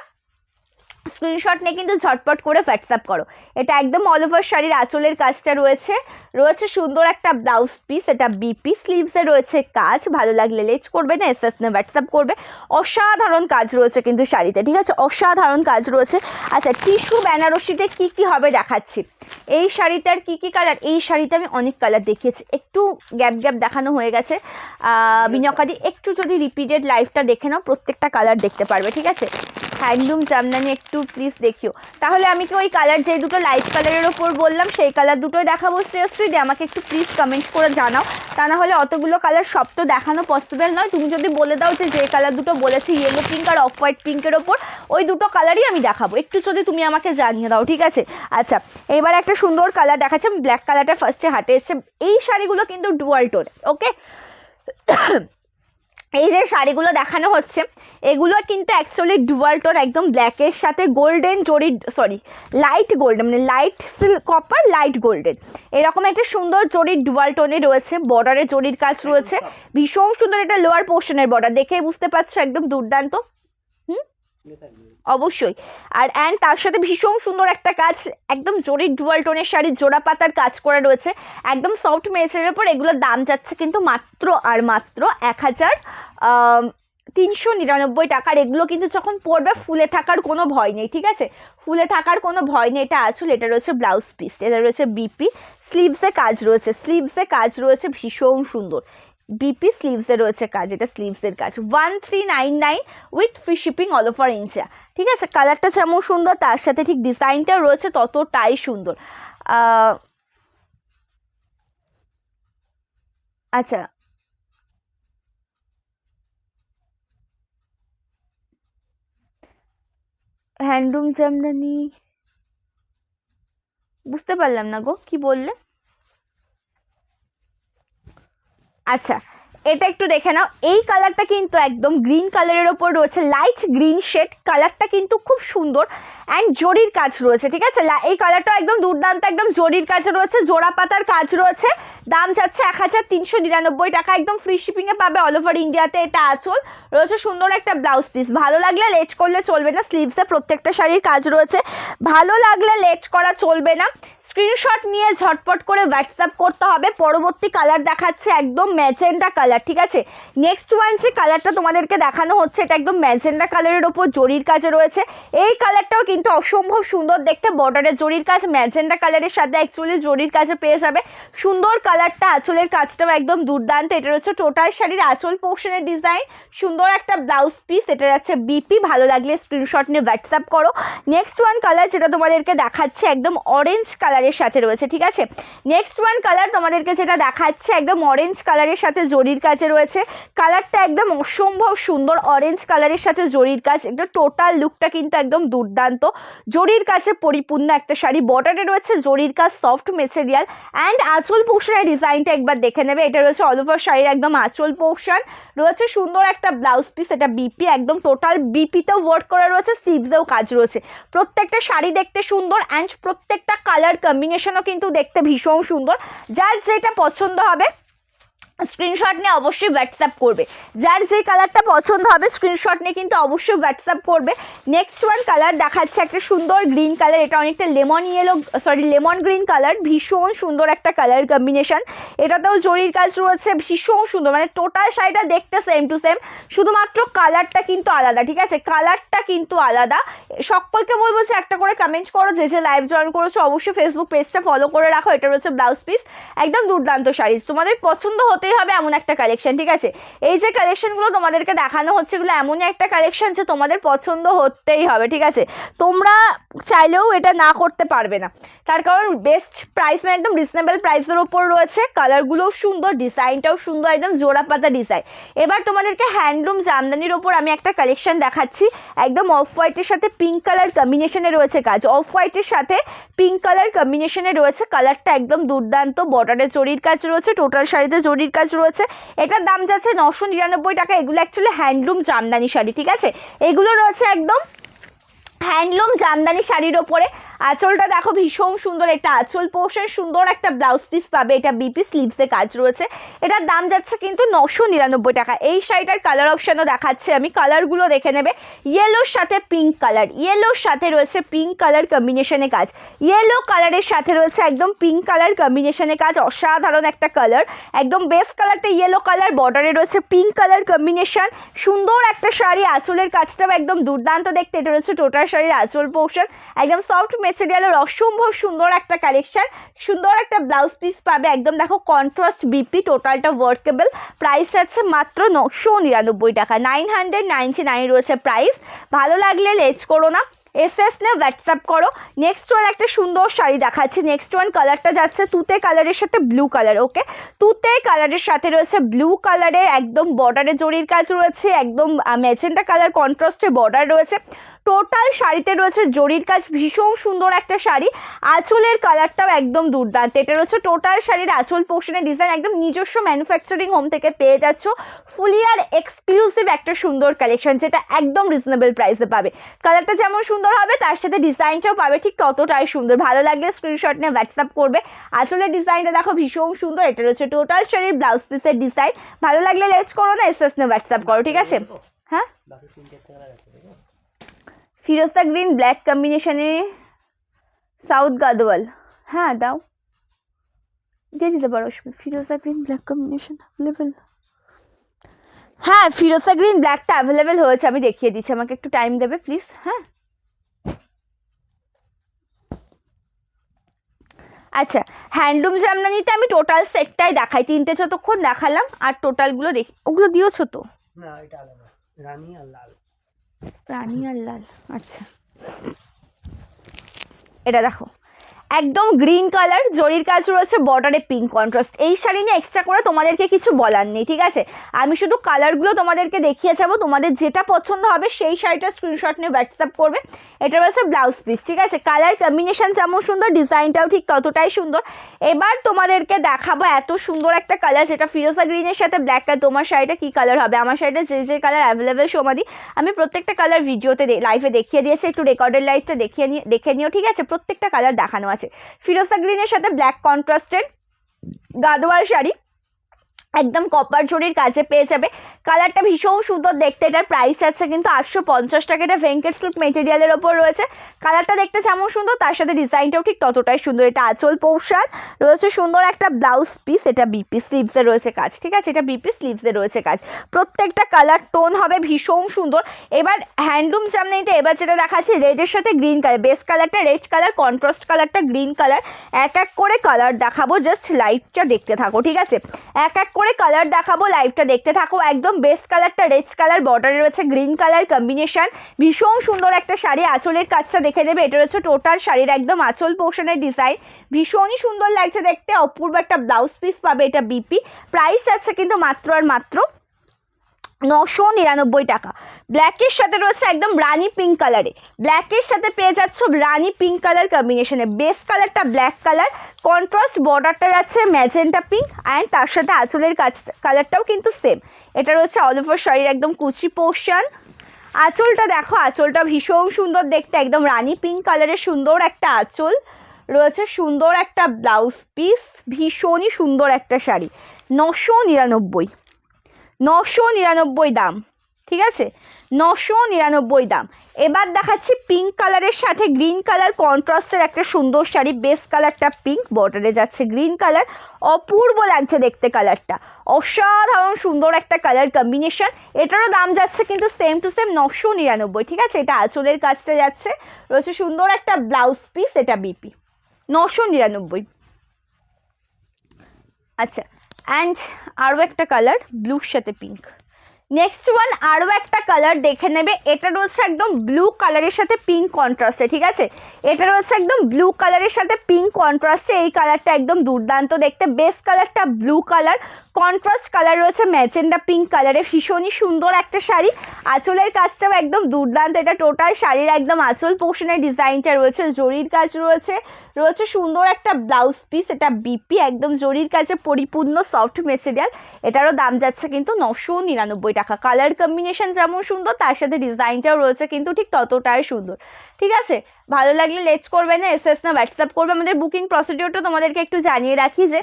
স্ক্রিনশট নিয়ে কিন্তু ঝটপট করে হোয়াটসঅ্যাপ করো। এটা একদম অল ওভার শাড়ির আঁচলের কাজটা রয়েছে সুন্দর একটা ব্লাউজ পিস, এটা বিপি, স্লিভসে রয়েছে কাজ, ভালো লাগলে লেজ করবে না এসএস নিয়ে হোয়াটসঅ্যাপ করবে। অসাধারণ কাজ রয়েছে কিন্তু শাড়িতে, ঠিক আছে, অসাধারণ কাজ রয়েছে। আচ্ছা, টিস্যু বেনারসিতে কি কি হবে দেখাচ্ছি। এই শাড়িটার কি কি কালার, এই শাড়িতে আমি অনেক কালার দেখিয়েছি, একটু গ্যাপ গ্যাপ দেখানো হয়ে গেছে। বিনকাদি একটু যদি রিপিটেড লাইভটা দেখে নাও প্রত্যেকটা কালার দেখতে পারবে, ঠিক আছে। হ্যান্ডলুম জামদানি একটু প্লিজ দেখিও, তাহলে আমি কি ওই কালার যে দুটো লাইট কালারের ওপর বললাম সেই কালার দুটোই দেখাবো শ্রেয়শ্রী দিয়ে, আমাকে একটু প্লিজ কমেন্ট করে জানাও, তা না হলে অতগুলো কালার সব তো দেখানো পসিবল নয়। তুমি যদি বলে দাও যে কালার দুটো বলেছি ইয়েলো পিঙ্ক আর অফ হোয়াইট পিঙ্কের ওপর, ওই দুটো কালারই আমি দেখাবো, একটু যদি তুমি আমাকে জানিয়ে দাও, ঠিক আছে। আচ্ছা, এবার একটা সুন্দর কালার দেখাচ্ছি, আমি ব্ল্যাক কালারটা ফার্স্টে হাতে এসছে। এই শাড়িগুলো কিন্তু ডুয়াল টোন, ওকে। এই যে শাড়িগুলো দেখানো হচ্ছে এগুলো কিন্তু অ্যাকচুয়ালি ডুয়াল টোন, একদম ব্ল্যাকের সাথে গোল্ডেন জরি, সরি লাইট গোল্ডেন, মানে light silk copper light golden, এরকম একটা সুন্দর জরির ডুয়াল টোনে রয়েছে, বর্ডারে জরির কাজ রয়েছে, ভীষণ সুন্দর। এটা লোয়ার পোর্শনের বর্ডার, দেখেই বুঝতে পারছো একদম দুর্দান্ত। অবশ্যই। আর অ্যান্ড তার সাথে ভীষণ সুন্দর একটা কাজ, একদম জরির ডুয়াল টোনের শাড়ি, জোড়া পাতার কাজ করা রয়েছে, একদম সফট মেটেরিয়ালের উপর। এগুলোর দাম যাচ্ছে কিন্তু মাত্র আর মাত্র 1399 টাকা। আর এগুলো কিন্তু যখন পরবে ফুলে থাকার কোনো ভয় নেই, ঠিক আছে, ফুলে থাকার কোনো ভয় নেই। এটা আঁচল, এটা রয়েছে ব্লাউজ পিস, এটা রয়েছে বিপি, স্লিভসে কাজ রয়েছে ভীষণ সুন্দর, বিপি স্লিভসে রয়েছে কাজ, এটা স্লিভসের কাজ। 1399 with free shipping all over India, ঠিক আছে। কালারটা যেমন সুন্দর তার সাথে ঠিক ডিজাইনটাও রয়েছে ততটাই সুন্দর। আচ্ছা, হ্যান্ডলুম জামদানি বুঝতে পারলাম না গো, কি বললে? আচ্ছা, এটা একটু দেখে নাও, এই কালারটা কিন্তু একদম গ্রিন কালারের ওপর রয়েছে, লাইট গ্রিন শেড, কালারটা কিন্তু খুব সুন্দর অ্যান্ড জরির কাজ রয়েছে, ঠিক আছে। এই কালারটা একদম দুর্দান্ত, একদম জরির কাজ রয়েছে, জোড়া পাতার কাজ রয়েছে, দাম যাচ্ছে 1399 টাকা, একদম ফ্রি শিপিংয়ে পাবে অল ওভার ইন্ডিয়াতে। এটা আঁচল রয়েছে, সুন্দর একটা ব্লাউজ পিস, ভালো লাগলে লেট করলে চলবে না, স্লিভসে প্রত্যেকটা শাড়ির কাজ রয়েছে, ভালো লাগলে লেট করা চলবে না। স্ক্রিনশট নিয়ে ঝটপট করে হোয়াটসঅ্যাপ করতে হবে। পরবর্তী কালার দেখাচ্ছে একদম ম্যাজেন্ডা কালার, ঠিক আছে। নেক্সট ওয়ান যে কালারটা তোমাদেরকে দেখানো হচ্ছে এটা একদম ম্যাজেন্ডা কালারের ওপর জরির কাজে রয়েছে, এই কালারটাও কিন্তু অসম্ভব সুন্দর দেখতে, বর্ডারে জরির কাজ, ম্যাজেন্ডা কালারের সাথে অ্যাকচুয়ালি জরির কাজে পেয়ে যাবে, সুন্দর কালারটা, আঁচলের কাজটাও একদম দুর্দান্ত। এটা রয়েছে টোটাল শাড়ির আঁচল পোর্শনের ডিজাইন, সুন্দর একটা ব্লাউজ পিস, এটা যাচ্ছে বিপি, ভালো লাগলে স্ক্রিনশট নিয়ে হোয়াটসঅ্যাপ করো। নেক্সট ওয়ান কালার যেটা তোমাদেরকে দেখাচ্ছে একদম অরেঞ্জ কালারের সাথে রয়েছে, ঠিক আছে। নেক্সট ওয়ান কালার তোমাদেরকে যেটা দেখাচ্ছে একদম অরেঞ্জ কালারের সাথে জরির কাজে রয়েছে, কালারটা একদম অসম্ভব সুন্দর, অরেঞ্জ কালারের সাথে জরির কাজ, এটা টোটাল লুকটা কিন্তু একদম দুর্দান্ত, জরির কাজে পরিপূর্ণ একটা শাড়ি, বর্ডারে রয়েছে জরির কাজ, সফট মেটেরিয়াল অ্যান্ড আঁচল পোর্শনের ডিজাইনটা একবার দেখে নেবে। এটা রয়েছে অল ওভার শাড়ির একদম আঁচল পোর্শন, রয়েছে সুন্দর একটা ব্লাউজ পিস, এটা বিপি, একদম টোটাল বিপিতেও ওয়ার্ক করা রয়েছে, স্লিভসেও কাজ রয়েছে, প্রত্যেকটা শাড়ি দেখতে সুন্দর অ্যান্ড প্রত্যেকটা কালার কম্বিনেশনও কিন্তু দেখতে ভীষণ সুন্দর। যার যেটা পছন্দ হবে স্ক্রিনশট নিয়ে অবশ্যই হোয়াটসঅ্যাপ করবে, যার যে কালারটা পছন্দ হবে স্ক্রিনশট নিয়ে কিন্তু অবশ্যই হোয়াটসঅ্যাপ করবে। নেক্সট ওয়ান কালার দেখাচ্ছে একটা সুন্দর গ্রিন কালার, এটা অনেকটা লেমন গ্রিন কালার, ভীষণ সুন্দর একটা কালার কম্বিনেশন, এটাতেও জরির কাজ রয়েছে, ভীষণ সুন্দর, মানে টোটাল শাড়িটা দেখতে সেম টু সেম, শুধুমাত্র কালারটা কিন্তু আলাদা, ঠিক আছে, কালারটা কিন্তু আলাদা। সকলকে বলবো যে একটা করে কমেন্ট করো, যে লাইভ জয়েন করেছো অবশ্যই ফেসবুক পেজটা ফলো করে রাখো। এটা হচ্ছে ব্লাউজ পিস, একদম দুর্দান্ত শাড়ি, তোমাদের পছন্দ হতেই হবে এমন একটা কালেকশন, ঠিক আছে। এই যে কালেকশনগুলো তোমাদেরকে দেখানো হচ্ছে এগুলো এমনই একটা কালেকশন যে তোমাদের পছন্দ হতেই হবে, ঠিক আছে, তোমরা চাইলেও এটা না করতে পারবে না, তার কারণ বেস্ট প্রাইস, মানে একদম রিজনেবল প্রাইসের ওপর রয়েছে, কালারগুলোও সুন্দর, ডিজাইনটাও সুন্দর, একদম জোড়া পাতা ডিজাইন। এবার তোমাদেরকে হ্যান্ডলুম জামদানির ওপর আমি একটা কালেকশন দেখাচ্ছি, একদম অফ হোয়াইটের সাথে পিঙ্ক কালার কম্বিনেশনে রয়েছে কাজ, অফ হোয়াইটের সাথে পিঙ্ক কালার কম্বিনেশনে রয়েছে, কালারটা একদম দুর্দান্ত, বর্ডারে জরির কাজ রয়েছে, টোটাল শাড়িতে জরির কাজ রয়েছে, এটার দাম যাচ্ছে 999 টাকা। এগুলো অ্যাকচুয়ালি হ্যান্ডলুম জামদানি শাড়ি, ঠিক আছে, এগুলো রয়েছে একদম হ্যান্ডলুম জামদানি শাড়ির ওপরে। আঁচলটা দেখো ভীষণ সুন্দর, এটা আঁচল পোর্শন, সুন্দর একটা ব্লাউজ পিস পাবে, এটা বিপি স্লিভসে কাজ রয়েছে। এটার দাম যাচ্ছে কিন্তু 999 টাকা। এই শাড়িটার কালার অপশানও দেখাচ্ছে আমি, কালারগুলো দেখে নেবে। ইয়েলোর সাথে পিঙ্ক কালার, ইয়েলোর সাথে রয়েছে পিঙ্ক কালার কম্বিনেশনে কাজ, ইয়েলো কালারের সাথে রয়েছে একদম পিঙ্ক কালার কম্বিনেশনে কাজ, অসাধারণ একটা কালার। একদম বেস কালারটা ইয়েলো কালার, বর্ডারে রয়েছে পিঙ্ক কালার কম্বিনেশন, সুন্দর একটা শাড়ি। আঁচলের কাজটাও একদম দুর্দান্ত দেখতে। এটা রয়েছে টোটাল শাড়ির আঁচল পোর্শন, একদম সফট মেটেরিয়ালের অসম্ভব সুন্দর একটা কালেকশন। সুন্দর একটা ব্লাউজ পিস পাবে, একদম দেখো কন্ট্রাস্ট বিপি, টোটালটা ওয়ার্কেবল। প্রাইস আছে মাত্র 999 টাকা, 999 রয়েছে প্রাইস। ভালো লাগলে লেজ করো না, এসএস নে হোয়াটসঅ্যাপ করো। নেক্সট ওয়ান একটা সুন্দর শাড়ি দেখাচ্ছি। নেক্সট ওয়ান কালারটা যাচ্ছে তুতে কালারের সাথে ব্লু কালার। ওকে, তুতে কালারের সাথে রয়েছে ব্লু কালারের, একদম বর্ডারে জরির কাজ রয়েছে, একদম ম্যাজেন্টা কালার কন্ট্রাস্টে বর্ডার রয়েছে। টোটাল শাড়িতে রয়েছে জরির কাজ, ভীষণ সুন্দর একটা শাড়ি। আঁচলের কালারটাও একদম দুর্দান্ত। এটা রয়েছে টোটাল শাড়ির আঁচল পোর্শনের ডিজাইন, একদম নিজস্ব ম্যানুফ্যাকচারিং হোম থেকে পেয়ে যাচ্ছ। ফুলি আর এক্সক্লুসিভ একটা সুন্দর কালেকশন, যেটা একদম রিজনেবল প্রাইসে পাবে। কালারটা যেমন সুন্দর হবে তার সাথে ডিজাইনটাও পাবে ঠিক ততটাই সুন্দর। ভালো লাগলে স্ক্রিনশট নিয়ে হোয়াটসঅ্যাপ করবে। আঁচলের ডিজাইনটা দেখো ভীষণ সুন্দর। এটা রয়েছে টোটাল শাড়ির ব্লাউজ পিসের ডিজাইন। ভালো লাগলে লেটস করো না, এসএস নিয়ে হোয়াটসঅ্যাপ করো, ঠিক আছে? হ্যাঁ, বাকি 3 কালার আছে দেখো। ফিরোজা গ্রিন ব্ল্যাক কম্বিনেশনে সাউথ গাদওয়াল, হ্যাঁ দাও, দিয়ে দিতে পারো। ফিরোজা গ্রিন ব্ল্যাক কম্বিনেশন অ্যাভেলেবেল, হ্যাঁ ফিরোজা গ্রিন ব্ল্যাকটা অ্যাভেলেবেল হয়েছে, আমি দেখিয়ে দিচ্ছি, আমাকে একটু টাইম দেবে প্লিজ। হ্যাঁ, আচ্ছা, হ্যান্ডলুম জামদানিতে আমি টোটাল সেটটাই দেখাই, 3টে যতক্ষণ দেখালাম, আর টোটালগুলো দেখি। ওগুলো দিয়েছো তো? না, এটা আলাদা, রানী আর লাল। রানী আর লাল, আচ্ছা। এটা দেখো একদম গ্রিন কালার, জরির কাজ রয়েছে, বর্ডারে পিঙ্ক কন্ট্রাস্ট। এই শাড়ি নিয়ে এক্সট্রা করে তোমাদেরকে কিছু বলার নেই, ঠিক আছে? আমি শুধু কালারগুলো তোমাদেরকে দেখিয়ে যাবো, তোমাদের যেটা পছন্দ হবে সেই শাড়িটার স্ক্রিনশট নিয়ে হোয়াটসঅ্যাপ করবে। এটা রয়েছে ব্লাউজ পিস, ঠিক আছে? কালার কম্বিনেশন যেমন সুন্দর, ডিজাইনটাও ঠিক ততটাই সুন্দর। এবার তোমাদেরকে দেখাবো এত সুন্দর একটা কালার, যেটা ফিরোজা গ্রিনের সাথে ব্ল্যাক কালার। তোমার শাড়িটা কী কালার হবে? আমার শাড়িটা যে যে কালার অ্যাভেলেবেল সমাধি, আমি প্রত্যেকটা কালার ভিডিওতে লাইভে দেখিয়ে দিয়েছি, একটু রেকর্ডের লাইভটা দেখে নিও, ঠিক আছে? প্রত্যেকটা কালার দেখানো আছে। ফিরোজা গ্রিনের সাথে ব্ল্যাক কন্ট্রাস্টের গাদোয়াল শাড়ি, একদম কপার জরির কাজে পেয়ে যাবে। কালারটা ভীষণ সুন্দর দেখতে। এটার প্রাইস আছে কিন্তু 850 টাকা। এটা ভেঙ্কেট সিল্ক মেটেরিয়ালের ওপর রয়েছে। কালারটা দেখতে যেমন সুন্দর তার সাথে ডিজাইনটাও ঠিক ততটাই সুন্দর। এটা আঁচল পোর্শন রয়েছে, সুন্দর একটা ব্লাউজ পিস, এটা বিপি স্লিভসে রয়েছে কাজ, ঠিক আছে? এটা বিপি স্লিভসে রয়েছে কাজ। প্রত্যেকটা কালার টোন হবে ভীষণ সুন্দর। এবার হ্যান্ডলুম জামদানিতে এবার যেটা দেখাচ্ছি, রেডের সাথে গ্রিন কালার, বেস কালারটা রেড কালার, কন্ট্রাস্ট কালারটা গ্রিন কালার। এক এক করে কালার দেখাবো, জাস্ট লাইভটা দেখতে থাকো, ঠিক আছে? এক এক করে কালার দেখাবো, লাইভটা দেখতে থাকো। একদম বেস কালারটা রেড কালার, বর্ডারে রয়েছে গ্রিন কালার কম্বিনেশন, ভীষণ সুন্দর একটা শাড়ি। আঁচলের কাজটা দেখে দেবে। এটা রয়েছে টোটাল শাড়ির একদম আঁচল পোর্শনের ডিজাইন, ভীষণই সুন্দর লাগছে দেখতে। অপূর্ব একটা ব্লাউজ পিস পাবে, এটা বিপি। প্রাইস আছে কিন্তু মাত্র আর মাত্র 999 টাকা। ব্ল্যাকের সাথে রয়েছে একদম রানি পিঙ্ক কালারে, ব্ল্যাকের সাথে পেয়ে যাচ্ছ রানি পিঙ্ক কালার কম্বিনেশনে। বেস কালারটা ব্ল্যাক কালার, কন্ট্রাস্ট বর্ডারটা আছে ম্যাজেন্টা পিঙ্ক, অ্যান্ড তার সাথে আঁচলের কালারটাও কিন্তু সেম। এটা রয়েছে অল ওভার শাড়ির একদম কুচি পোর্শন। আঁচলটা দেখো, আঁচলটা ভীষণ সুন্দর দেখতে, একদম রানি পিঙ্ক কালারের সুন্দর একটা আঁচল রয়েছে, সুন্দর একটা ব্লাউজ পিস, ভীষণই সুন্দর একটা শাড়ি। 999 দাম, ঠিক আছে? 999 দাম। এবার দেখাচ্ছি পিঙ্ক কালারের সাথে গ্রিন কালার কন্ট্রাস্টের একটা সুন্দর শাড়ি। বেস কালারটা পিঙ্ক, বর্ডারে যাচ্ছে গ্রিন কালার, অপূর্ব লাগছে দেখতে কালারটা, অসাধারণ সুন্দর একটা কালার কম্বিনেশন। এটারও দাম যাচ্ছে কিন্তু সেম টু সেম 999, ঠিক আছে? এটা আঁচলের কাজটা যাচ্ছে, রয়েছে সুন্দর একটা ব্লাউজ পিস, এটা বিপি 999। আচ্ছা, অ্যান্ড আরও একটা কালার ব্লুর সাথে পিঙ্ক। নেক্সট ওয়ান আরও একটা কালার দেখে নেবে। এটা রয়েছে একদম ব্লু কালারের সাথে পিঙ্ক কন্ট্রাস্টে, ঠিক আছে? এটা রয়েছে একদম ব্লু কালারের সাথে পিঙ্ক কন্ট্রাস্টে। এই কালারটা একদম দুর্দান্ত দেখতে। বেস কালারটা ব্লু কালার, কন্ট্রাস্ট কালার রয়েছে ম্যাজেন্ডা পিঙ্ক কালারে, ভীষণই সুন্দর একটা শাড়ি। আঁচলের কাজটাও একদম দুর্দান্ত। এটা টোটাল শাড়ির একদম আঁচল পোর্শনের ডিজাইনটা রয়েছে, জরির কাজ রয়েছে, রয়েছে সুন্দর একটা ব্লাউজ পিস, এটা বিপি একদম জরির কাজে পরিপূর্ণ সফট মেটেরিয়াল। এটারও দাম যাচ্ছে কিন্তু 999 টাকা। কালার কম্বিনেশন যেমন সুন্দর তার সাথে ডিজাইনটাও রয়েছে কিন্তু ঠিক ততটাই সুন্দর। ঠিক আছে, ভালো লাগলে লেট করবে না, এসএস না হোয়াটসঅ্যাপ করবে। আমাদের বুকিং প্রসিডিওরটা তোমাদেরকে একটু জানিয়ে রাখি যে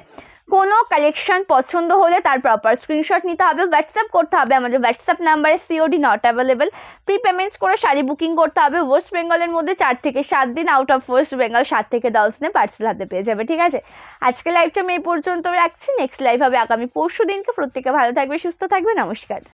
কোনো কালেকশন পছন্দ হলে তার প্রপার স্ক্রিনশট নিতে হবে, হোয়াটসঅ্যাপ করতে হবে আমাদের হোয়াটসঅ্যাপ নাম্বারে COD not available. Pre payments করে শাড়ি বুকিং করতে হবে। ওয়েস্ট বেঙ্গলের মধ্যে 4 থেকে 7 দিন, আউট অফ ওয়েস্ট বেঙ্গল 7 থেকে 10 দিনে পার্সেল হাতে পেয়ে যাবে। ঠিক আছে, আজকে লাইভটা আমি এই পর্যন্ত রাখছি। নেক্সট লাইভ হবে আগামী পরশু দিনকে। প্রত্যেকে ভালো থাকবে, সুস্থ থাকবে, নমস্কার।